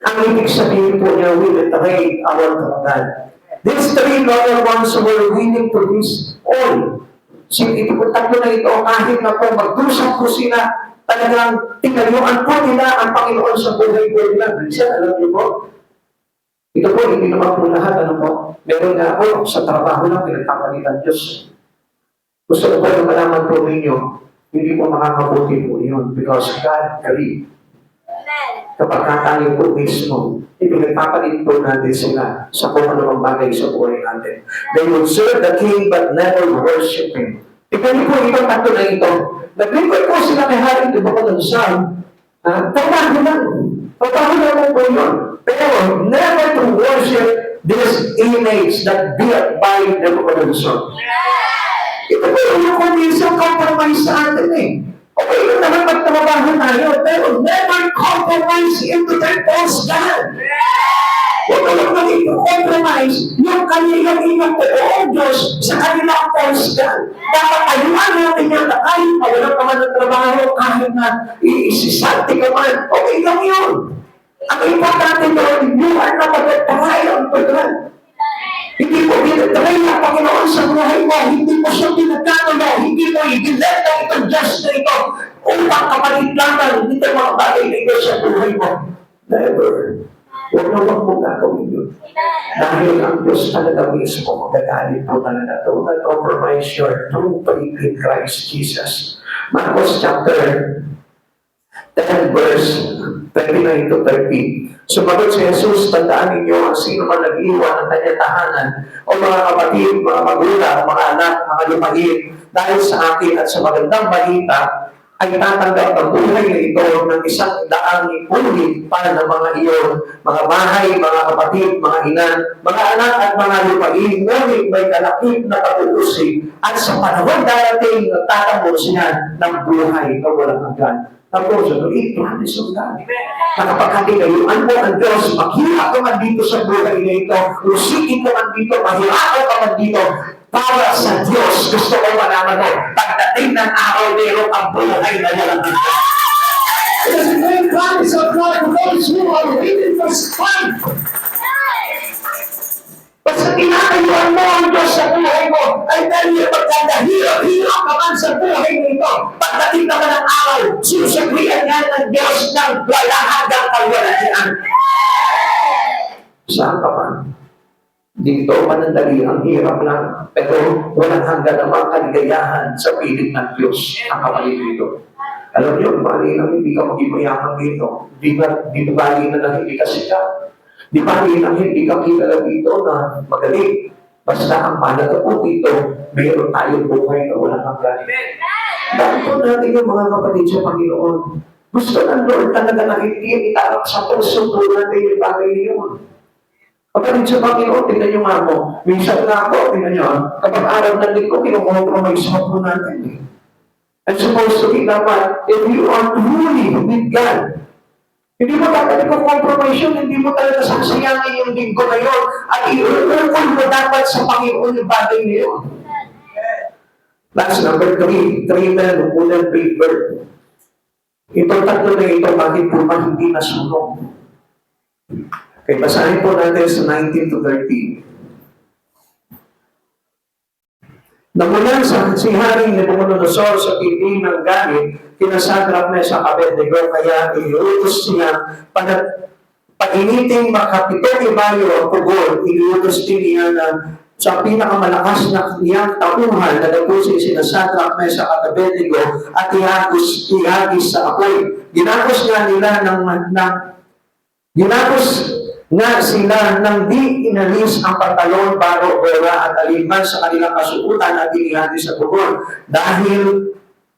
ang ibig sabihin po niya, we betray our God. These three loyal ones were willing to risk all. Ito po tatlo na ito, kahit na po magdusap po sila, talagang tinayuan po nila ang Panginoon sa buhay po nila. Minsan, alam niyo po, ito po, hindi naman po lahat, ano po, meron nga po, sa trabaho lang, pinagpapalitan Diyos. Gusto ko na malaman po ninyo, hindi po makakabuti po yun because God carried. Kapag tayo po mismo, ipinagpapalit po natin sila sa kung anong bagay sa buhay natin. They would serve the king but never worship him. Tignan po itong tatlo na ito. Nag-record po sila kay Hari Nabucodonosor. Trabaho lang. Papahala mo po yun. Pero never to worship this image that built by Nebuchadnezzar. Ito po yung kumisang compromise sa atin eh. Okay lang naman magtrabaho tayo, pero never compromise into their false God. Huwag ka lang mag-compromise yung kanilang inang Diyos sa kanilang false God. Dapat ayuan natin yan na kahit pa wala ka man ng trabaho, kahit na isisanti ka man, okay lang yun. Ang importante doon, you are not mag-try on God. Hindi mo pinatry ang Panginoon sa buhay mo. Hindi mo siya pinagkatulo. Hindi mo i-delete na itong Diyos na ito upang kapalitlangan dito mga bagay na ito sa buhay mo. Never. Huwag na huwag mo gagawin yun. Dahil ang Diyos talaga mismo magagalit po talaga. Don't compromise your true faith in Christ Jesus. Marcos chapter 10 verse 29 to 30. Sumagot si Jesus, tandaan ninyo ang sino man nag-iwan ng kanyang tahanan o mga kapatid, mga magulang, mga anak, mga lupain dahil sa akin at sa magandang balita ay tatanggap ang buhay na ito ng 100 ulit para ng mga iyon, mga bahay, mga kapatid, mga ina, mga anak at mga lupain, ngunit may kalakip na pag-uusig at sa panahon darating tatapos niya ng buhay na walang hanggan. Tapos, it promise of God. Nakapagkatinayuan mo ang Diyos, maghirap ka man dito sa buhay na ito, usikin ka man dito, mahirapan ka man dito, para sa Diyos. Gusto ko malaman mo, pagdating ng araw, meron ang buhay na walang hanggan. It is a great promise of God for those who are waiting for strength. Basta tinatayuan mo ang Diyos sa buhay mo, ay dahil pagkadahirap-hirap ka man sa buhay mo ito, pagdating naman ang araw, susagrihan nga ng Diyos ng wala hanggang kawalan. Saan ka pa? Dito, manandali ang hirap lang, pero walang hanggan ang mga kaligayahan sa piling ng Diyos ang kapatid dito. Alam niyo, bali na hindi ka mag-imayaman dito. Di bali na hindi ka sikat. Di bali na hindi ka kilala dito na magaling. Basta ang mahalaga po dito, mayroon tayong buhay na walang hanggan. Dahil po natin yung mga kapatid sa Panginoon. Gusto ng Lord talaga na hindi itarap sa puso po natin yung bagay yun. Kapatid sa Panginoon, tingnan nyo nga mo. Minsan nga ako, tingnan nyo, kapag araw ng linggo, kinukompromise mo po natin eh. And supposed to be naman, if you are truly with God, hindi mo dapat i-compromise yun, hindi mo talaga saksayangin yung linggo na yun, at i-urkul mo dapat sa Panginoon yung bagay na yun. That's number 3 men who couldn't pay birth. Itong tatlo na ito, bakit po ba hindi nasunog? Okay, basahin po natin sa 19 to 30. Namulan si Haring Nebuchadnezzar sa titing ng galit, kinasagrap na sa Abednego, kaya iniutos niya pag-initing makapitong ibayo ang pugol, iniutos din niya na sa pinakamalakas na niyang tauhan na dapusin sinasagrap na sa Abednego at ihagis sa apoy. Ginagos nga sila nang di inalis ang pantalon, baro, bera at alinman sa kanilang kasuutan at inihati sa bubon. Dahil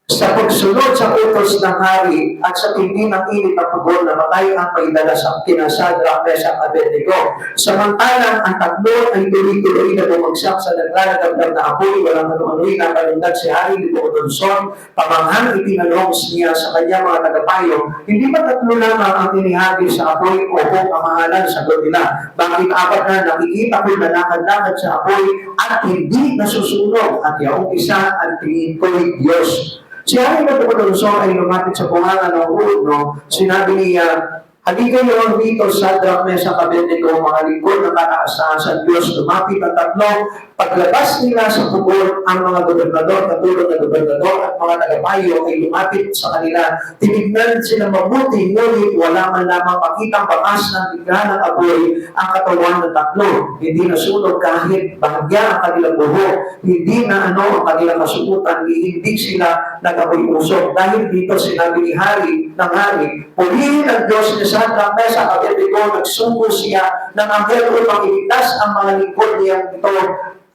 sa pagsunod sa utos ng hari at sa tindi ng init na pugol, namatay ang paidala sa kinasagrap na sa Abednego. Samantalang ang tatlo ay tuloy-tuloy na bumagsak sa naglalagabdab na apoy, walang ano-ano'y nakalundag si Hari Nebuchadnezzar, pamanghang itinanong niya sa kanyang mga tagapayo, hindi ba tatlo lamang ang tinihagi sa apoy o kung kamahalan? Sagot nila, bakit apat na nakikita ko na lakad-lakad sa apoy at hindi nasusunog at yung isa ang tingin ko'y Diyos. Si Hari Nebuchadnezzar ay lumapit sa bunga ng ulo, sinabi niya, halika niyo dito sa Sadrach, Mesach, Abednego, mga lingkod na nakaasahan sa Diyos. Lumapit ang tatlo. Paglabas nila sa pugol, ang mga gobernador, katulad na gobernador at mga tagapayo ay lumapit sa kanila. Tinignan sila mabuti, ngunit wala man lamang makitang bakas ng bigla ng apoy ang katawan ng tatlo. Hindi nasunog kahit bahagya ang kanilang buhok. Hindi na ang kanilang kasukutan, hindi sila nag-apoy-usok. Dahil dito sinabi ng hari, pulihin ang Diyos niya sa Mesach, Abednego, nagsugo siya ng anghel upang iligtas ang mga lingkod niyang ito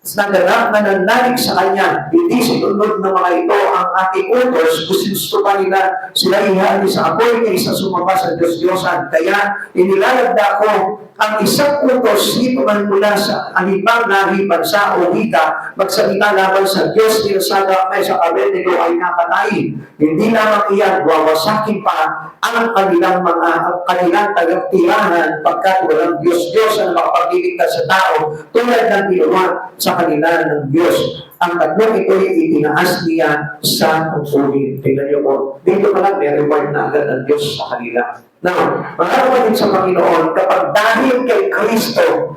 naganap na nananalig sa Kanya. Hindi sinunod ng mga ito ang ating utos, gusto pa nila sila ihali sa apoy kaysa sumama sa Diyos-Diyosan. Kaya inilalagda ko ang isang utos dito man mula sa anibang lahi, bansa o wika, magsalita laban sa Diyos, nilasada may sa Abednego ay napatayin. Hindi lamang iyan, wawasakin pa ang kanilang tagaptirahan pagkat walang Diyos-Diyos na makapagligtas sa tao tulad ng ginawa sa kanila ng Diyos. Ang tatlong ito ay itinaas niya sa tungkulin. Tingnan niyo po, dito pa lang may reward na agad ng Diyos sa kanila. Now, mga kapatid sa Panginoon, kapag dahil kay Kristo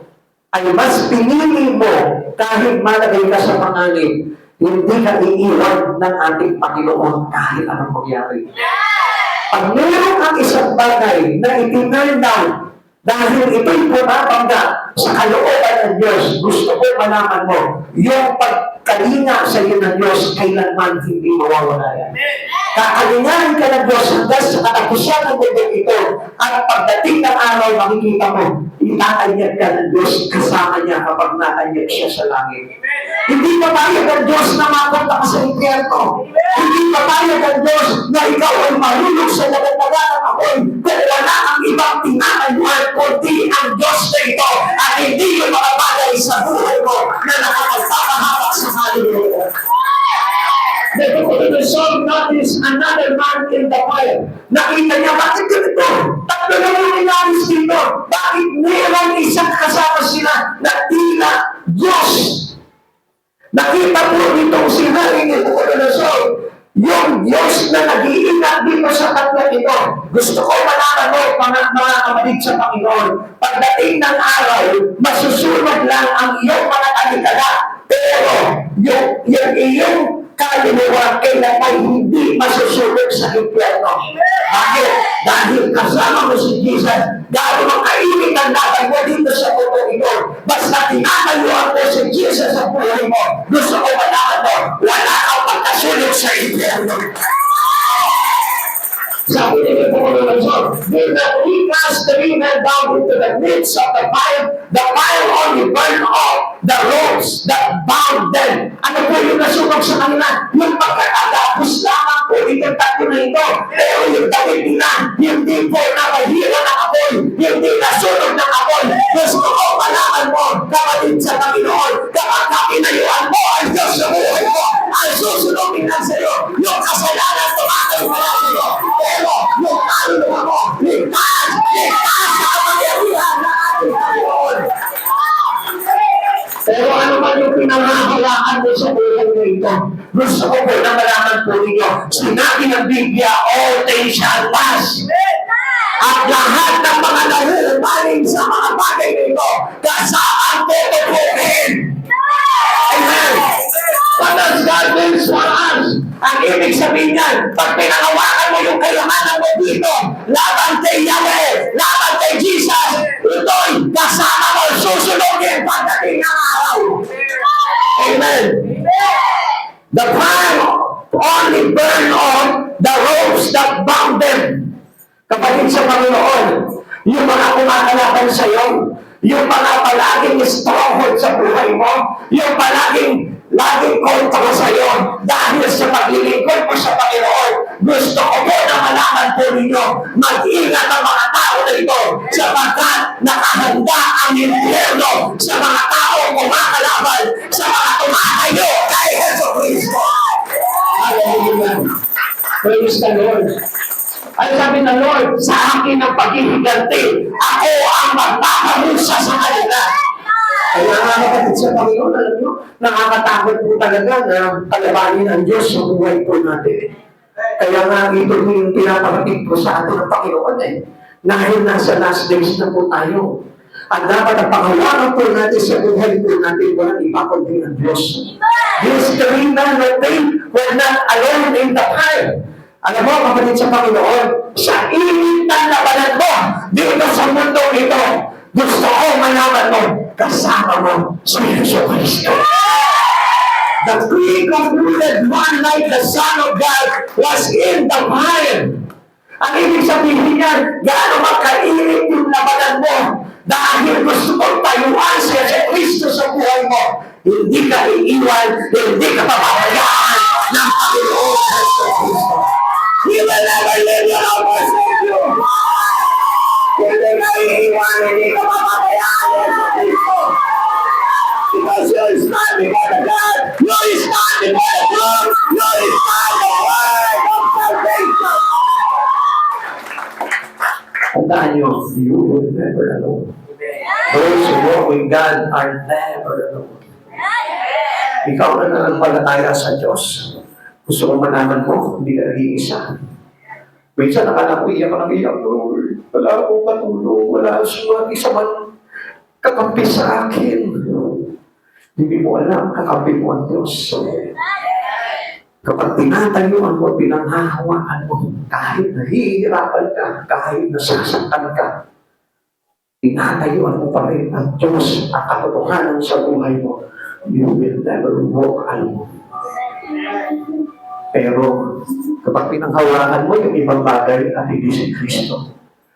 ay mas pinili mo kahit malagay ka sa panganib, hindi ka iiwan ng ating Panginoon kahit anong mangyari. Pag meron kang isang bagay na itinurn down dahil ito'y pumapangga sa kalooban ng Diyos, gusto ko malaman mo, yung pagkalinga sa iyo ng Diyos, kailanman hindi mawawala yan. Kakalingain ka ng Diyos hanggang sa katapusan ng mundo ito, at pagdating ng araw, makikita mo, itaanyag ka ng Diyos kasama niya kapag naanyag siya sa langit. Hindi papayag ang Diyos na mapunta ka sa impyerno. Hindi papayag ang Diyos na ikaw ay marulog sa nagataga ng apoy kung wala ang ibang tinatayuan kundi ang Diyos na ito at hindi yung mga bagay sa buhay mo na nakapagpapahawak sa halimutan. The song notice another man in the fire. Nakita niya, bakit ganito? Tatlo na yung inalis dito. Bakit mayroong isang kasama sila na tila Diyos? Nakita po itong si Haring Nabucodonosor, yung Diyos na nag-iingat dito sa tatlo ito. Gusto ko malaman mo, mga kapatid sa Panginoon, pagdating ng araw, masusunod lang ang iyong mga talikala. Pero yung iyong kaluluwa kailan ay hindi masusunod sa impyerno. Bakit? Dahil kasama mo si Jesus, gano'n ang kainit ang laban mo dito sa mundo ito. Basta tinatayuan mo si Jesus sa buhay mo, gusto ko malaman mo, wala kang pagkasunod sa impyerno. Sabi ni Nabucodonosor, do not recast the women down into the midst of the fire. The fire only burned off the ropes that bound them. Ano po yung nasunog sa kanila? Yung pagkakagapos lamang po itong tatlo na ito. Pero yung damit nila, hindi po nakahira ng apoy, hindi nasunog ng apoy. Gusto ko malaman mo, kapatid sa Panginoon, kapag kapinayuan mo ang Diyos sa buhay mo, ang susunogin lang sa iyo, yung kasalanan tumatay mo lang sa iyo. Pero yung kaluluwa mo, ligtas sa kapangyarihan na ating Panginoon. Pero ano man yung pinangahawakan mo sa buhay mo ito, gusto ko po na malaman po ninyo, sinabi ng Biblia, all things shall pass. At lahat ng mga nahuhumaling sa mga bagay nito, kasama po tutuhin. Amen. What does God will for us? Ang ibig sabihin niyan, pag pinangawakan mo yung kayamanan mo dito, laban kay Yahweh, laban kay Jesus, ito'y kasama mo susunogin pagdating ng araw. Amen. The fire only burn on the ropes that bound them. Kapatid sa Panginoon, yung mga kumakalaban sa iyo, yung mga palaging stronghold sa buhay mo, yung laging kontra sa iyo dahil sa paglilingkod mo sa Panginoon, gusto ko po na malaman po ninyo, mag-ingat ang mga tao na ito sapagkat nakahanda ang impyerno sa mga tao kumakalaban sa mga tumatayo kay Hesus Kristo. Hallelujah. Praise the Lord. Ay sabi ng Lord, sa akin ang paghihiganti, ako ang magpaparusa sa kanila. Kaya nga kapatid sa Panginoon, alam nyo, nakakatakot po talaga na kalabanin ang Diyos sa buhay po natin. Kaya nga ito yung pinapakatid ko sa atin ng Panginoon Dahil nasa last days na po tayo. At dapat ang pangawakan po natin sa buhay po natin, walang ipakundi ng Diyos. These three men of faith were not alone in the fire. Alam mo, kapatid sa Panginoon, sa init ng labanan mo, dito sa mundo ito, gusto ko malaman mo, kasama mo sa Yesu Kristo. The three concluded one like the Son of God was in the fire. Ang ibig sabihin niyan, gaano makainit yung labanan mo dahil gusto kong tayuan si Yesu Kristo sa buhay mo. Hindi ka iiwan, hindi ka papabayaan ng Panginoon Jesucristo. He will never leave you nor forsake you. Hindi ka iiwan, hindi ka papabayaan ng Jesucristo. Because you stand before the God, you stand before the throne, you stand the word of salvation. Tandaan nyo, you will never alone. Those who walk with God are never alone. Ikaw na nananampalataya sa Diyos. Gusto kong malaman mo, hindi ka nag-iisa. Minsan nakala ko, iyak ka nag-iyak, Lord. Wala akong katulong, wala akong isa man kakampi sa akin. Hindi mo alam, kakampi mo ang Diyos. Kapag tinatayuan mo, pinanghahawakan mo, kahit nahihirapan ka, kahit nasasaktan ka, tinatayuan mo pa rin ang Diyos at katotohanan sa buhay mo. You will never walk alone. Pero kapag pinanghawakan mo yung ibang bagay at hindi si Kristo,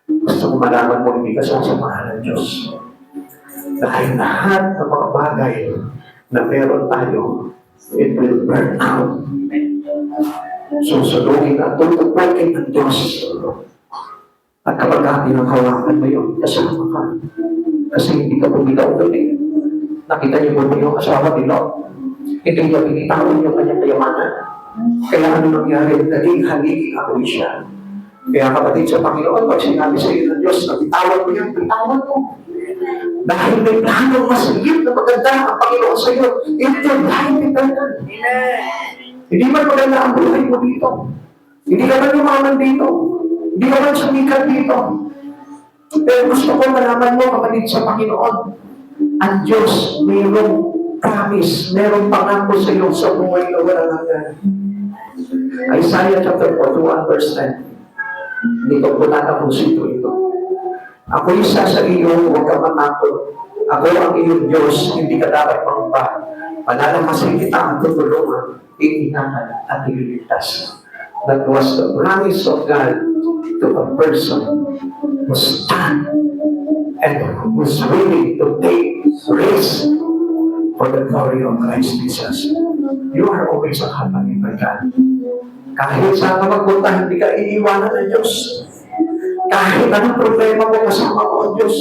gusto ko malaman mo hindi ka sasamahan ng Diyos. Dahil lahat ng mga bagay na meron tayo, it will burn out. Susunugin at tutupukin ng Diyos. At kapag pinanghawakan mo yun, kasama ka. Kasi hindi ka bumitaw doon eh. Nakita niyo po yung asawa ni Lot. Hindi niya binitawan yung kanyang kayamanan. Kaya ano nangyari? Naging haligi ako siya. Kaya kapatid sa Panginoon, pag sinabi sa iyo ng Diyos na bitawan mo yan, bitawan mo. Dahil may planong mas higit na maganda ang Panginoon sa iyo. Ito dahil eternal. Hindi man maganda ang buhay mo dito. Hindi ka man yumaman dito. Hindi ka man sumikat dito. Pero gusto ko malaman mo, kapatid sa Panginoon, ang Diyos mayroong promise, mayroong pangako sa iyo sa buhay na walang hanggan. Isaiah chapter 41 verse 10. Dito po natapusin ito. Ako isa sa iyo, huwag ka matakot. Ako ang iyong Diyos, hindi ka dapat mangamba. Panalakasin kita ang tutulungan, iingatan at ililigtas. That was the promise of God to a person who stand and who's willing to take risk for the glory of Christ Jesus. You are always accompanied by God. Kahit saan ka magpunta, hindi ka iiwanan ng Diyos. Kahit anong problema mo, kasama mo ang Diyos.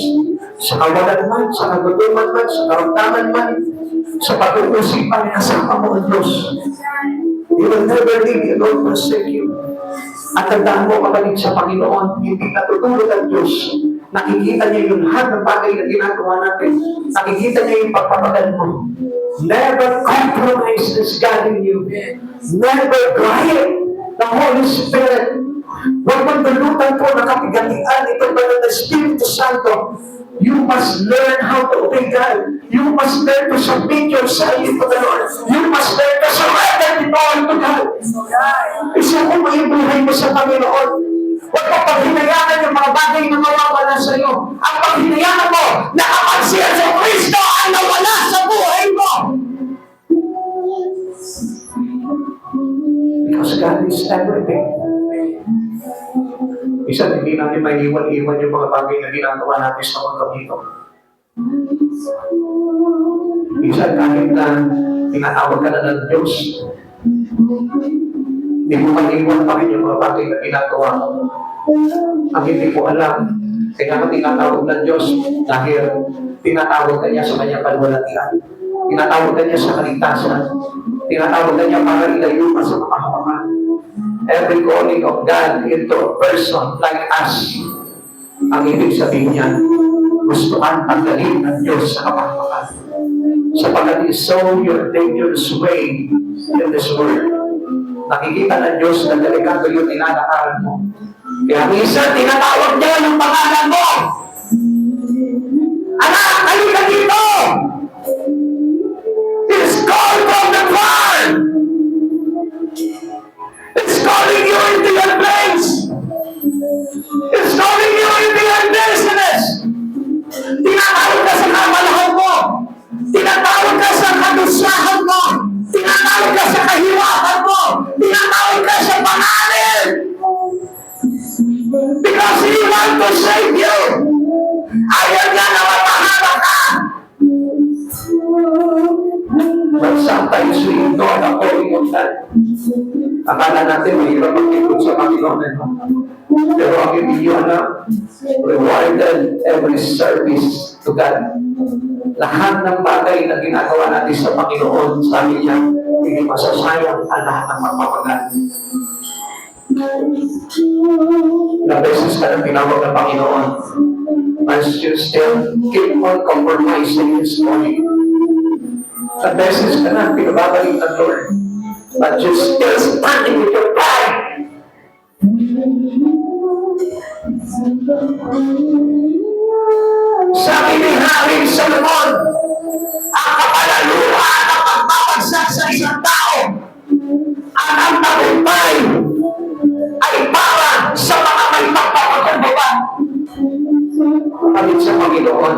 Sa kawalan man, sa kagutuman man, sa karamdaman man, sa pag-uusipan, kasama mo ang Diyos. He will never leave you, nor forsake you. At tandaan mo, kapatid sa Panginoon, hindi natutulog ang Diyos. Nakikita niya yung lahat ng bagay na ginagawa natin. Nakikita niya yung pagpapagal mo. Never compromise this God in you. Never gripe the Holy Spirit. Huwag mong dulutan po na kapigatian ito ba ng Espiritu Santo. You must learn how to obey God. You must learn to submit yourself to the Lord. You must learn to surrender it all to God. Isa mo yung buhay mo sa Panginoon. Huwag mo paghinayangan yung mga bagay na mawawala sa iyo. Ang paghinayangan mo na kapag si Jesucristo ang nawala sa buhay mo. Because God is everything. Isa, hindi natin maiiwan-iwan yung mga bagay na ginagawa natin sa mundo dito. Isa, kahit na tinatawag ka na ng Diyos, hindi mo maiiwan pa rin yung mga bagay na ginagawa mo. Ang hindi ko alam, kaya ka tinatawag ng Diyos dahil tinatawag ka niya sa kanyang kalwalatian. Tinatawag ka niya sa kaligtasan. Tinatawag ka niya para ilayo ka sa kapahamakan. Every calling of God into a person like us, ang ibig sabihin niya, gusto kang tanggalin ng Diyos sa kapahamakan. Sapagat i-sow your dangerous way in this world. Nakikita ng Diyos na delikado yung inalakaran mo. Kaya minsan, tinatawag niya ng pangalan mo. Anak, halika dito! It's called from the barn! It's calling you into your place! It's calling you into your business! Tinatawag ka sa kamalahan mo! Tinatawag ka sa kadusahan mo! Tinatawag ka sa kahiwakan mo! Tinatawag ka sa pangalan! Because He wants to save you! Ayaw niya na mapahama ka! Akala natin mahirap mag-ikot sa Panginoon. Pero ang hindi nyo alam, rewarded every service to God. Lahat ng bagay na ginagawa natin sa Panginoon, sabi niya, hindi masasayang ang lahat ng pagpapagal. Ilang beses ka ng tinawag ng Panginoon, but you still keep on compromising His calling. Ilang beses ka na pinababalik ng Lord, but you still standing with your pride. Sabi ni Haring Solomon, ang kapalaluan ng pagpapagsak sa isang tao at ang tagumpay ay para sa mga may pagpapakumbaba. Kapit sa Panginoon,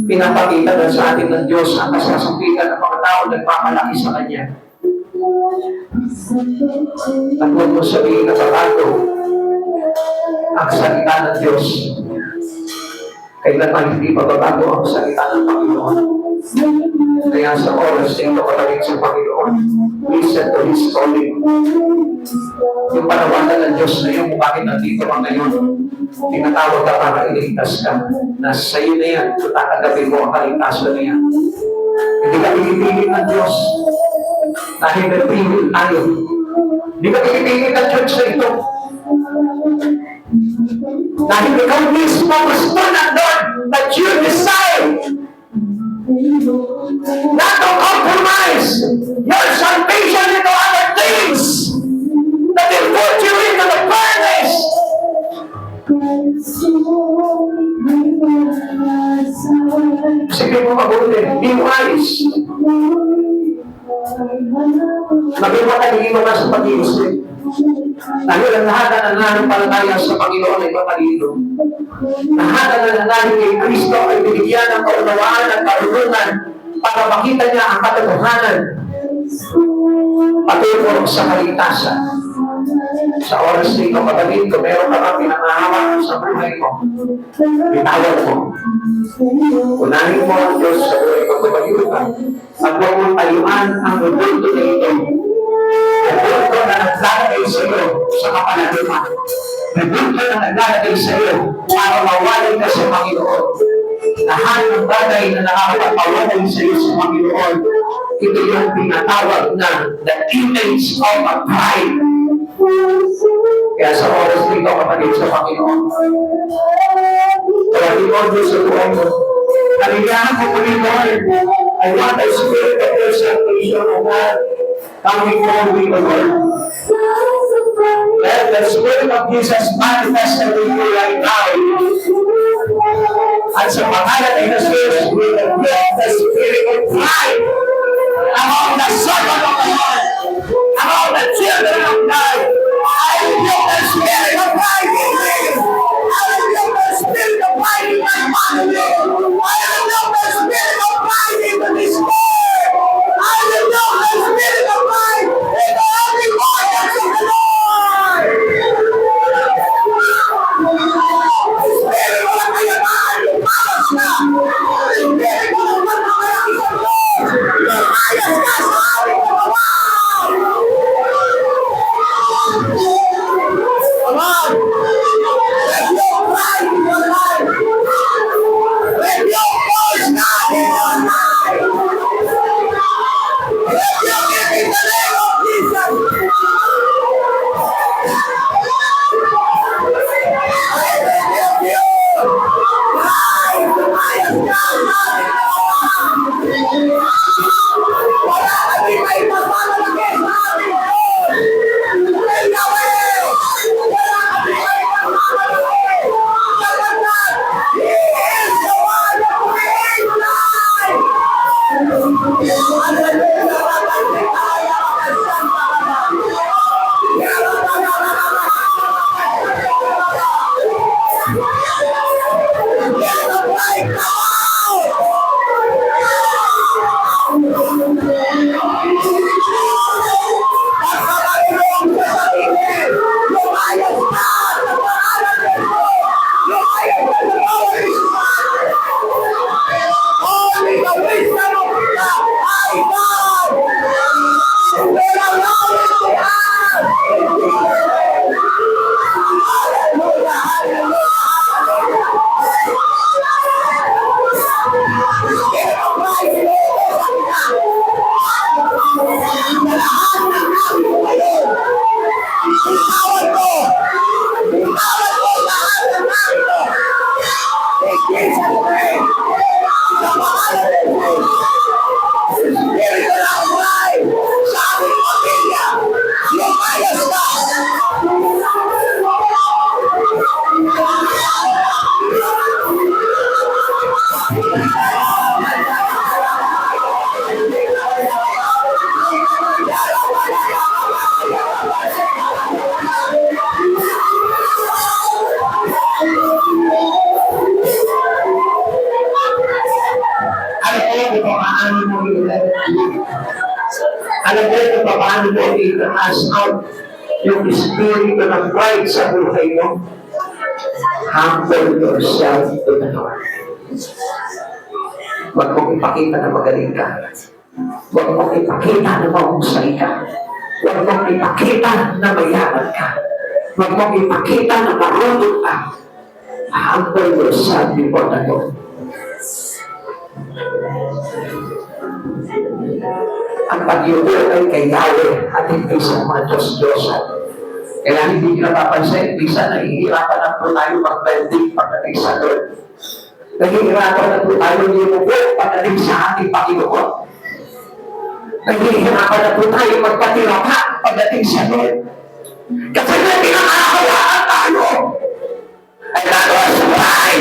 pinapakita na sa atin ng Diyos ang kasasapitan ng mga tao nagpapalaki sa Kanya. At huwag mo sabihin na babago ang salita ng Diyos. Kailanman hindi mababago ang salita ng Panginoon. Kaya sa oras na ito kapatid sa Panginoon, listen to His calling. Yung panawagan ng Diyos na yun, kung bakit nandito ka ngayon, tinatawag ka para iligtas ka. Nasa sa'yo na yan, kung tatagapin mo ang kaligtasan na yan. Hindi ka pinipilit ng Diyos. Dahil nagpipil tayo. Hindi ka pinipilit ng church na ito. Dahil ikaw mismo gusto ng Lord that you decide not to compromise your salvation into other things that will put you into the furnace. Sige mo mabuti, be wise. Maging matalino na sa pag-iisip. Dahil ang lahat na nananampalataya sa Panginoon ay matalino. Lahat na nananalig kay Kristo ay binigyan ng kaunawaan at karunungan para makita niya ang katotohanan patungkol sa kaligtasan. Sa oras nito, kapatid, kung meron ka kang pinangahawakan sa buhay mo, bitawan mo. Unahin mo ang Diyos sa buhay mo, tumayo ka. At huwag mong tayuan ang mundo na ito. Ang mundo na naglalagay sa iyo sa kapalaluan. Ang mundo na naglalagay sa iyo para mawalay ka sa Panginoon. Lahat ng bagay na nakakapagpawalay sa iyo sa Panginoon, ito yung tinatawag na the image of a pride. Kaya sa oras dito, kapatid sa Panginoon, tawagin mo Diyos sa buhay mo. Kaligahan ko po ni Lord, I want the Spirit of your salvation, O God, coming forward with the Lord. Let the Spirit of Jesus manifest in you right now. At sa pangalan ng Jesus, we will break the spirit of pride among the servant of the Lord, among the children of God. I rebuke the spirit of pride in me. I rebuke the spirit of pride in my family. I rebuke the spirit of pride in this world. I rebuke the spirit of pride in every audience of the Lord. Spirit of kayaman, lumakas na. Spirit of pagkakalang sa Lord. Lumayas ka sa aming kawawa. Come on! Let your pride in your life! Let your voice not in your life! Let your give in the name of Jesus! I rebuke you! Pride! Lumayas ka sa aming kawawa. Wala kami may pagmamalaki sa aming Lord! May Yahweh! Wala kami may pagmamalaki! Sapagkat He is the one who creates life! Hallelujah! Magkakaya ka sa Santa Get the light out! Alam niyo kung paano mo i-cast out yung espiritu ng pride sa buhay mo? Humble yourself to the Lord. Huwag mong ipakita na magaling ka. Huwag mong ipakita na mahusay ka. Huwag mong ipakita na mayaman ka. Huwag mong ipakita na marunong ka. Humble yourself before the Lord. Ang pag-iuwi ay kay Yahweh at hindi sa mga Diyos-Diyosan. Kaya hindi nyo napapansin, minsan nahihirapan na po tayo mag-bending pagdating sa Lord. Nahihirapan na po tayo limubo pagdating sa ating Panginoon. Nahihirapan na po tayo magpatirapa pagdating sa Lord. Kasi may pinakakawaan tayo ay gagawa sa bahay.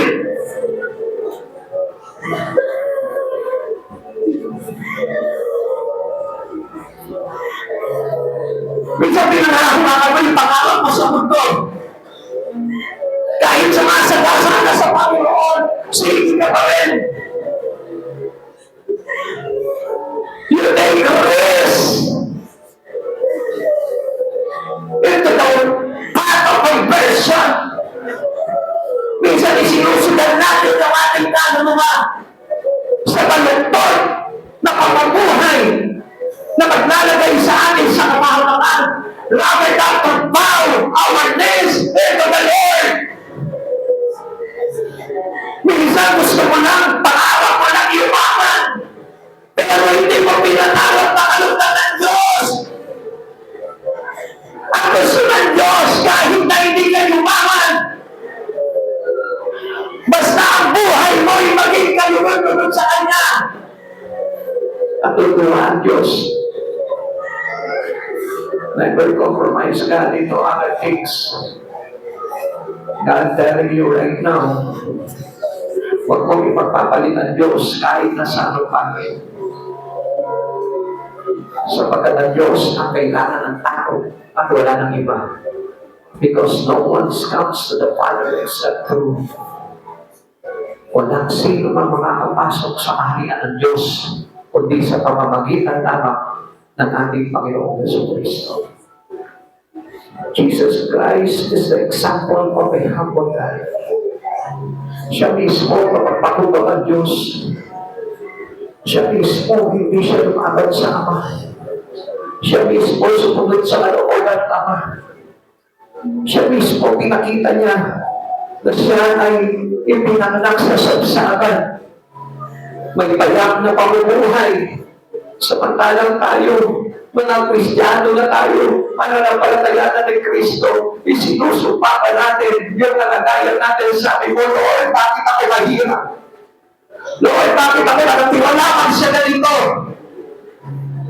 Minsan pinangahawakan mo yung pangarap mo sa mundo. Kahit sumasagasa ka sa Panginoon, sige ka pa rin. You take a risk. Ito daw, part of conversion. Minsan isinusudan natin ang ating kaluluwa sa balugtod na pamabuhay na maglalagay sa atin sa kapahamakan. Rather than to bow our knees into the Lord. Minsan gusto mo lang, pangarap mo lang yumaman. Pero hindi mo pinatawag na kalugdan ng Diyos. Ang gusto ng Diyos kahit na hindi ka yumaman. Basta ang buhay mo ay maging kalugod sa Kanya. At tutuwa ang Diyos. Never compromise God into other things. God telling you right now, huwag mong ipagpapalit ang Diyos kahit na sa anong bagay. Sapagkat ang Diyos ang kailangan ng tao at wala ng iba. Because no one comes to the Father except through. Walang sino man makakapasok sa kaharian ng Diyos kundi sa pamamagitan lamang ng ating Panginoong Jesucristo. Jesus Christ is the example of a humble God. Siya mismo kapagpatubag ang Diyos. Siya mismo hindi siya lumabad sa Ama. Siya mismo sumunod sa kalooban ng Ama. Siya mismo pinakita niya na siya ay ipinanganak sa sabsaban. May payak na pamumuhay. Samantalang tayo, mga Kristiyano na tayo, mananampalataya ni Kristo, isinusumpa pa natin yung nalagayan natin. Sabi mo, Lord, bakit ako mahirap? Lord, bakit ako nakatiwalakan sa ganito?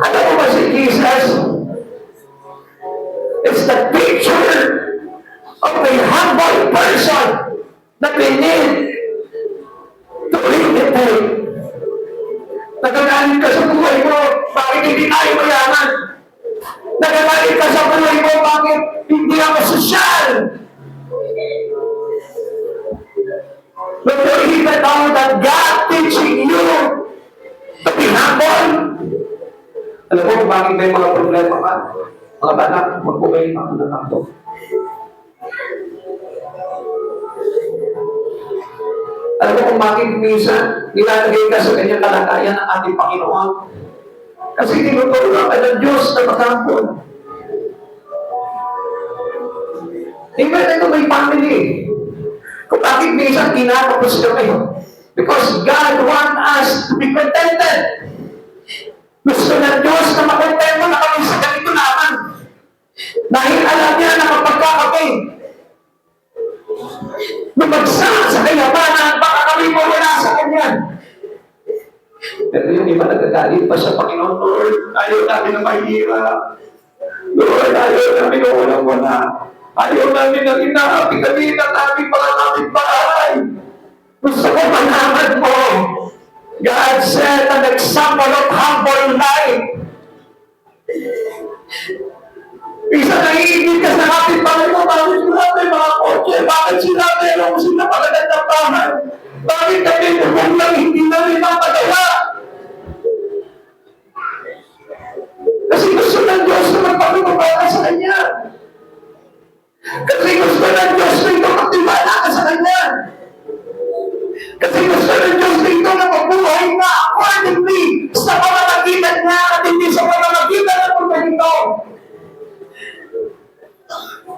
Alam mo ba si Jesus? It's the picture of a humble person that we need to imitate. Nagagalit ka sa buhay mo, bakit hindi tayo mayaman? Nagagalit ka sa buhay mo, bakit hindi ako sosyal? But you even know that God teaching you to be humble. Alam mo kung bakit may mga problema ka? Mga banak, magpugay ako na lang to. Alam mo kung bakit minsan nilalagay ka sa kanyang kalagayan ng ating Panginoon? Kasi tinutulungan ka ng Diyos na magkampon. Even ito may family. Kung bakit minsan kinatapos ka kayo? Because God wants us to be contented. Gusto ng Diyos na makontento na kami sa ganito naman. Dahil alam niya na kapag kami lumagsak sa kayamanan, baka kami dami mo wala sa Kanya. Pero yung iba nagagalit pa sa Panginoon, Lord, ayaw namin na mahirap. Lord, ayaw namin na walang-wala. Ayaw namin na inahapi kami ng aming mga kapitbahay. Gusto ko malaman mo, God set an example of humble life. Isa naiingit ka sa kapitbahay mo, bakit sila may mga kotse, bakit sila meron sila magagandang bahay, bakit kami mukhang lang hindi namin mapagawa? Kasi gusto ng Diyos na magpapagpapala sa Kanya. Kasi gusto ng Diyos na ito magtiwala ka sa Kanya. Kasi gusto ng Diyos na ito na mabuhay na accordingly sa pamamagitan niya at hindi sa pamamagitan ng mundo nito.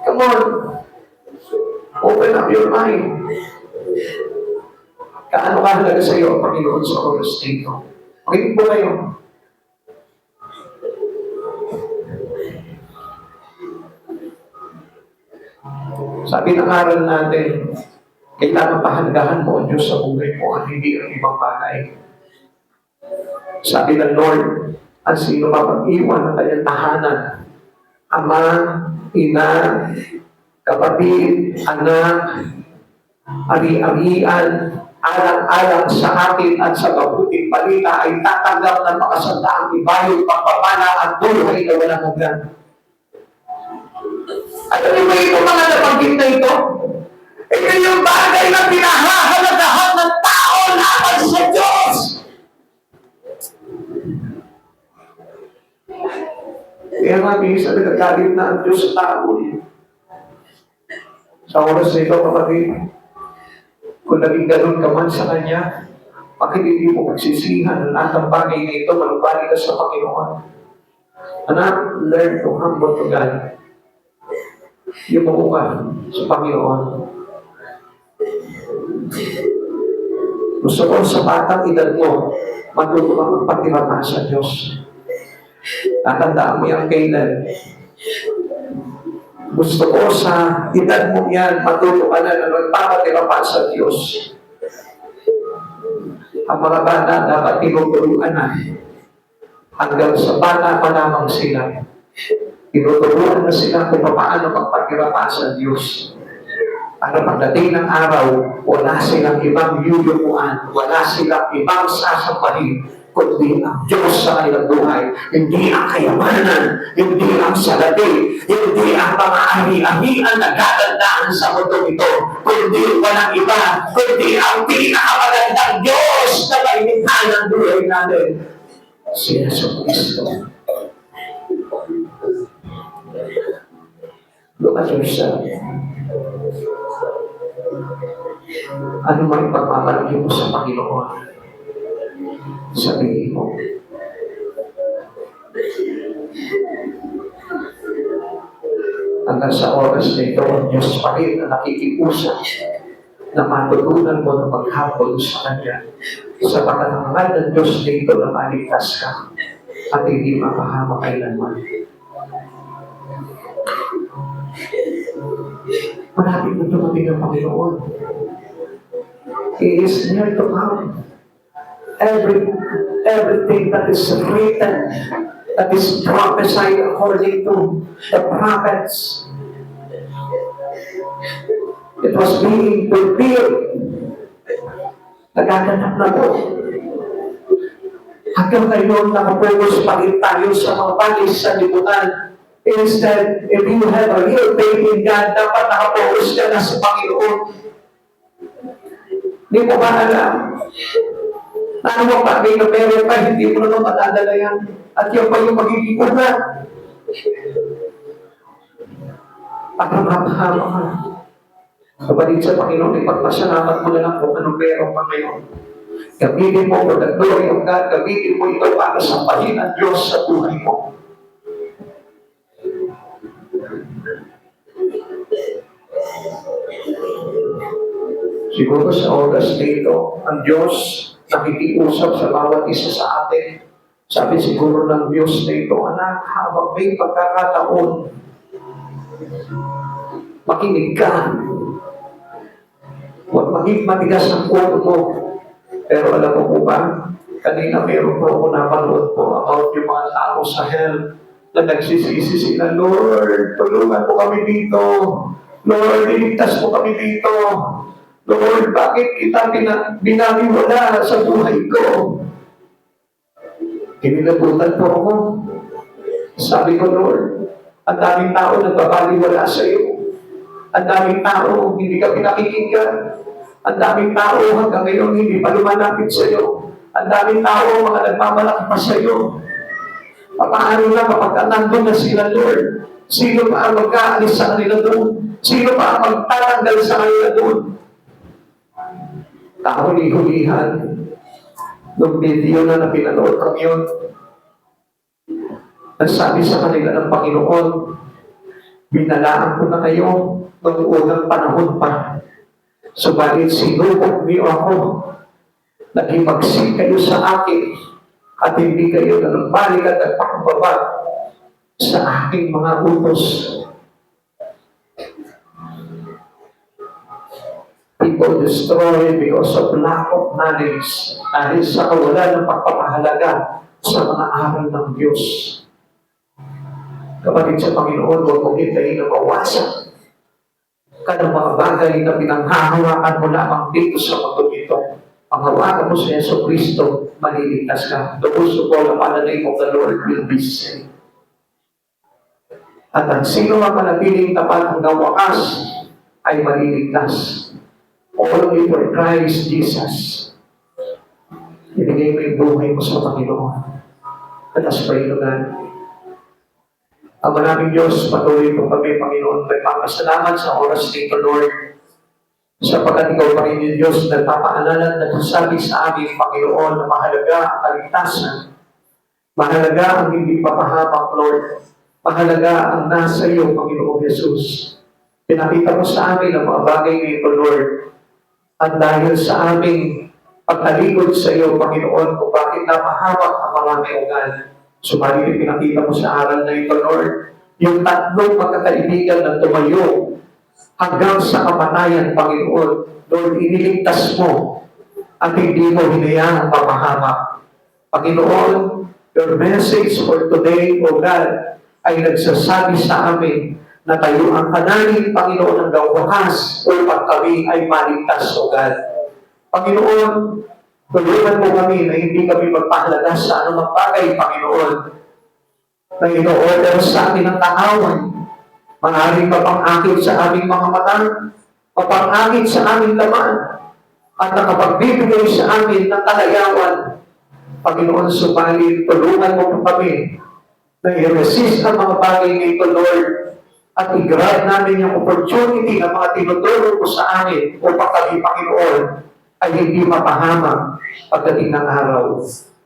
Come on. Open up your mind. Kaano kahalaga sa iyo ang Panginoon sa oras dito? Makinig po kayo. Sabi ng aral natin, kailangan pahalagahan mo ang Diyos sa buhay mo at hindi ang ibang bagay. Sabi ng Lord, ang sino mapag-iwan ng kanyang tahanan, ama, ina, kapatid, anak, ari-arian, alang-alang sa akin at sa mabuting balita ay tatanggap ng makasandaang ibayong pagpapala at buhay na walang hanggan. At ano ba ito mga nabanggit na ito? Ito yung bagay na pinahahalagahan ng tao laban sa Diyos. Kaya nga, minsan nagagalit na ang Diyos sa tao. Sa oras na ito, kapatid, kung naging ganun ka man sa Kanya, bakit hindi mo magsisihan ang lahat ng bagay na ito, malubali ka sa Panginoon? Anak, learn to humble to God. Yumuko ka sa Panginoon. Gusto ko sa batang edad mo, matuto ka magpatira sa Diyos. Tatandaan mo yung kailan. Gusto ko sa edad mo yan, matuto ka na magpapatira sa Diyos. Ang mga bata dapat tinuturuan na hanggang sa bata pa lamang sila. Tinuturuan na sila kung paano magpatira sa Diyos. Para pagdating ng araw, wala silang ibang yuyumuan, wala silang ibang sasampahin, kundi ang Diyos sa kanilang buhay. Hindi ang kayamanan, hindi ang salapi, hindi ang mga ari-arian na gagandahan sa mundo ito, kundi walang iba, kundi ang pinakamagandang Diyos na kailangan ng buhay natin. Si Yesu Cristo. Look at yourself. Ano man pagmamalaki mo sa Panginoon? Sabihin mo. Hanggang sa oras na ito, ang Diyos pa rin na nakikiusap na matutunan mo na maghapon sa Kanya. Sa pagkatangal ng Diyos dito na maligtas ka at hindi mapahama kailanman. Malapit na dumating ang Panginoon. He is near to come. Everything that is written, that is prophesied according to the prophets, it was being fulfilled. Nagaganap na po. Hanggang ngayon, nakapokus pa rin tayo sa mga bagay sa lipunan. Instead, if you have a real faith in God, dapat nakapokus ka na sa Panginoon. Hindi mo ba alam? Ano mo bagay na meron pa, hindi mo naman matadala yan. At yan pa yung magiging ugat. At mapahama ka. Kapatid sa Panginoon, ipagpasalamat mo na lang kung anong meron pa ngayon. Gamitin mo for the glory of God. Gamitin mo ito para sampahin ang Diyos sa buhay mo. Siguro sa oras dito, ang Diyos nakikiusap sa bawat isa sa atin. Sabi siguro ng Diyos dito, anak, habang may pagkakataon, makinig ka. Huwag maging matigas ang ulo mo. Pero alam mo po ba, kanina meron po ako napanood po about yung mga tao sa hell na nagsisisi sila, Lord, tulungan po kami dito. Lord, iligtas po kami dito. Lord, bakit kita binaliwala sa buhay ko? Kinilabutan po ako. Sabi ko, Lord, ang daming tao nagbabaliwala sa iyo. Ang daming tao hindi ka pinakikinggan. Ang daming tao hanggang ngayon hindi pa lumalapit sa iyo. Ang daming tao mga nagmamalaki pa sa iyo. Paano na kapag nandun na sila, Lord? Sino pa ang mag-aalis sa kanila doon? Sino pa ang magtatanggal sa kanila doon? Kahuli-hulihan. Nung video na pinanood ko yun, nagsabi sa kanila ng Panginoon, binalaan ko na kayo noong unang panahon pa. Subalit sinubok niyo ako. Naghimagsik kayo sa akin at hindi kayo nanumbalik at nagpakababa sa aking mga utos. People destroy because of lack of knowledge dahil sa kawalan ng pagpapahalaga sa mga aral ng Diyos. Kapatid sa Panginoon, huwag mong hintayin na mawasan ka ng mga bagay na pinanghahawakan mo lamang dito sa mundo ito. Ang hawakan mo sa Yeso Kristo, maliligtas ka. Those who call upon the name of the Lord will be saved. At ang sino ang manatiling tapat hanggang wakas ay maliligtas. Only for Christ Jesus. Ibigay mo yung buhay mo sa Panginoon. Let us pray to God. Ang maraming Diyos, patuloy po kami, Panginoon, nagpapasalamat sa oras nito, Lord. Sapagkat ikaw pa rin yung Diyos, nagpapaalala at nagsasabi sa amin, Panginoon, na mahalaga ang kaligtasan. Mahalaga ang hindi papahamak, Lord. Mahalaga ang nasa iyo, Panginoon Jesus. Pinakita mo sa amin ang mga bagay nito, Lord. At dahil sa aming pagtalikod sa iyo, Panginoon, kung bakit napahamak ang mga mayungan, subalit pinakita mo sa aral na ito, Lord, yung tatlong magkakaibigan na tumayo hanggang sa kamatayan, Panginoon, Lord, iniligtas mo at hindi mo hinayang papahamak. Panginoon, your message for today, O God, ay nagsasabi sa amin na tayo ang kanaling Panginoon hanggang wakas upang kami ay maligtas, O God. Panginoon, tulungan mo kami na hindi kami magpahalaga sa anumang bagay, Panginoon, na ino-order sa atin ng kahawan. Maaaring mapang-akit sa aming mga mata, mapang-akit sa aming laman, at nakapagbibigay sa amin ng kalayawan. Panginoon, subalit, tulungan mo po kami na i-resist ang mga bagay nito, Lord, at i-grab namin yung opportunity na mga tinuturo mo sa amin upang kami, Panginoon, ay hindi mapahamak pagdating ng araw.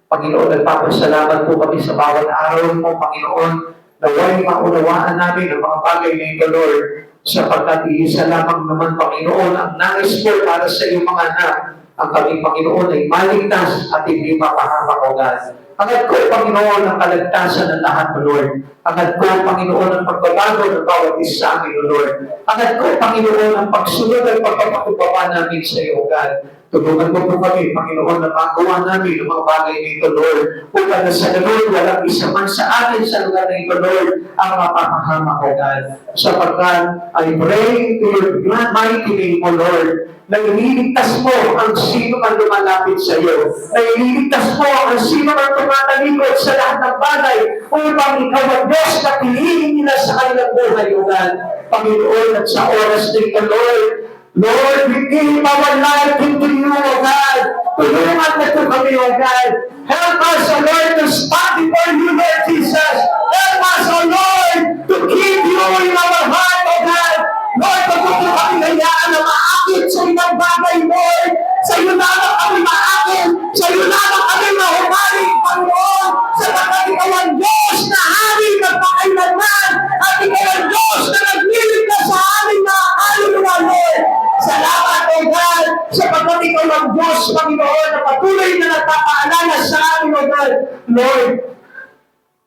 Panginoon, nagpapasalamat po kami sa bawat araw mo, Panginoon, na huwag maunawaan namin ang mga bagay na ito, Lord, sapagkat iisa lamang naman, Panginoon, ang nais mo para sa iyong mga anak. Ang kaming Panginoon ay maligtas at hindi mapahamak, O God. Agad ko, Panginoon, ang kaligtasan ng lahat, O Lord. Agad ko, Panginoon, ang pagbabago ng bawat isa sa amin, O Lord. Agad ko, Panginoon, ang pagsunod at pagpapakubaba namin sa iyo, O God. Tulungan mo po kami, Panginoon, na magawa namin ang mga bagay nito, Lord. Upang sa Lord, walang isa man sa atin sa lugar na ito, Lord, ang mapapahamak, O God. Sapagkat, I pray to your mighty name, O Lord, na iniligtas mo ang sino man lumalapit sa iyo. Na iniligtas mo ang sino man tumatalikod sa lahat ng bagay upang ikaw ang Diyos na piliin nila sa kanilang buhay, O God. Panginoon, at sa oras nito, Lord, Lord, we give our life into you, O God. Tulungan na ito kami, O God. Help us, O Lord, to stand before you, Lord Jesus. Help us, O Lord, to keep you in our heart, O God. Lord, pag ito kami hayaan na maakit sa ilang bagay, Lord. Sa iyo lamang kami maakit. Sa iyo lamang kami mahumaling, Panginoon. Sapagkat ikaw ang Diyos na hari magpakailanman. At ikaw ang Diyos na nagliligtas sa aming mga kaluluwa, Lord. Salamat, O God, sapagkat ikaw ang Diyos, Panginoon, na patuloy na nagpapaalala sa amin, O God. Lord,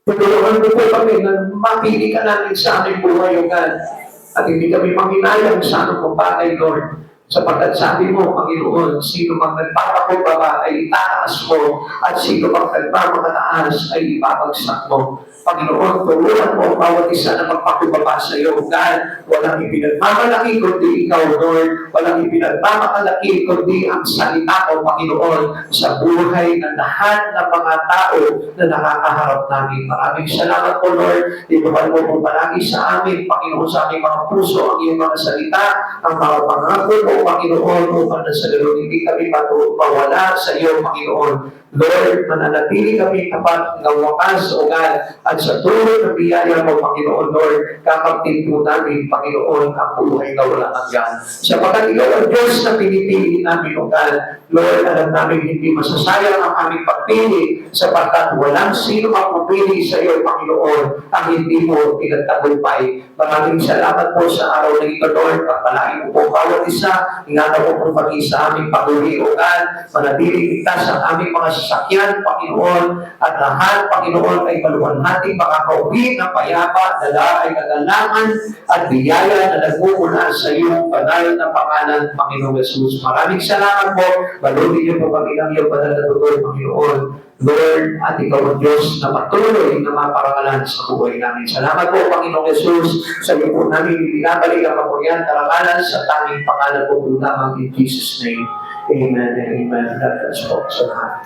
tutulungan mo po kami na mapili ka namin sa aming buhay, O God. At hindi kami manginayang sa anong bagay, Lord. Sapagkat sabi mo, Panginoon, sino mang nagpapakumbaba ay itaas mo, at sino mang nagpapakataas ay ibabagsak mo. Panginoon, tulungan mo ang bawat isa na magpakumbaba sa iyo. God, walang ipinagmamalaki kundi ikaw, Lord. Walang ipinagmamalaki kundi ang salita mo, Panginoon, sa buhay ng lahat ng mga tao na nakakaharap namin. Maraming salamat po, Lord. Inuman mo po palagi sa amin, Panginoon, sa aming mga puso, ang iyong mga salita, ang mga pangako mo, Panginoon, upang sa ganoon hindi kami mawala sa iyo, Panginoon. Lord, mananatili kami tapat ng wakas, O God, at sa tulong ng biyaya mo, Panginoon, Lord, kakaptin po namin, Panginoon, ang buhay na walang hanggan. Sapagkat ikaw ang Diyos na pinipili namin, O God, Lord, alam namin hindi masasayang ang aming pagpili, sapagkat walang sino magpupili sa iyo, Panginoon, ang hindi mo pinagtagumpay. Maraming salamat po sa araw na ito, Lord, pagpalain mo po bawat isa, ingatan mo po pagi sa aming pag-uwi, O God, manatili ligtas ang aming mga sasakyan, Panginoon, at lahat, Panginoon, ay maluwalhating makakauwi ng payapa, dala ay kagalangan at biyaya na nagmumula sa iyong banal na pangalan, Panginoon Jesus. Maraming salamat po. Balutin niyo po kami ng iyong banal na tuloy, Panginoon. Lord, at ikaw ang Diyos na patuloy na maparangalan sa buhay namin. Salamat po, Panginoong Jesus, sa iyo po namin ibinabalik ang kapurihan, karangalan sa tanging pangalan po lamang in Jesus' name. Amen and amen. God bless po sa lahat.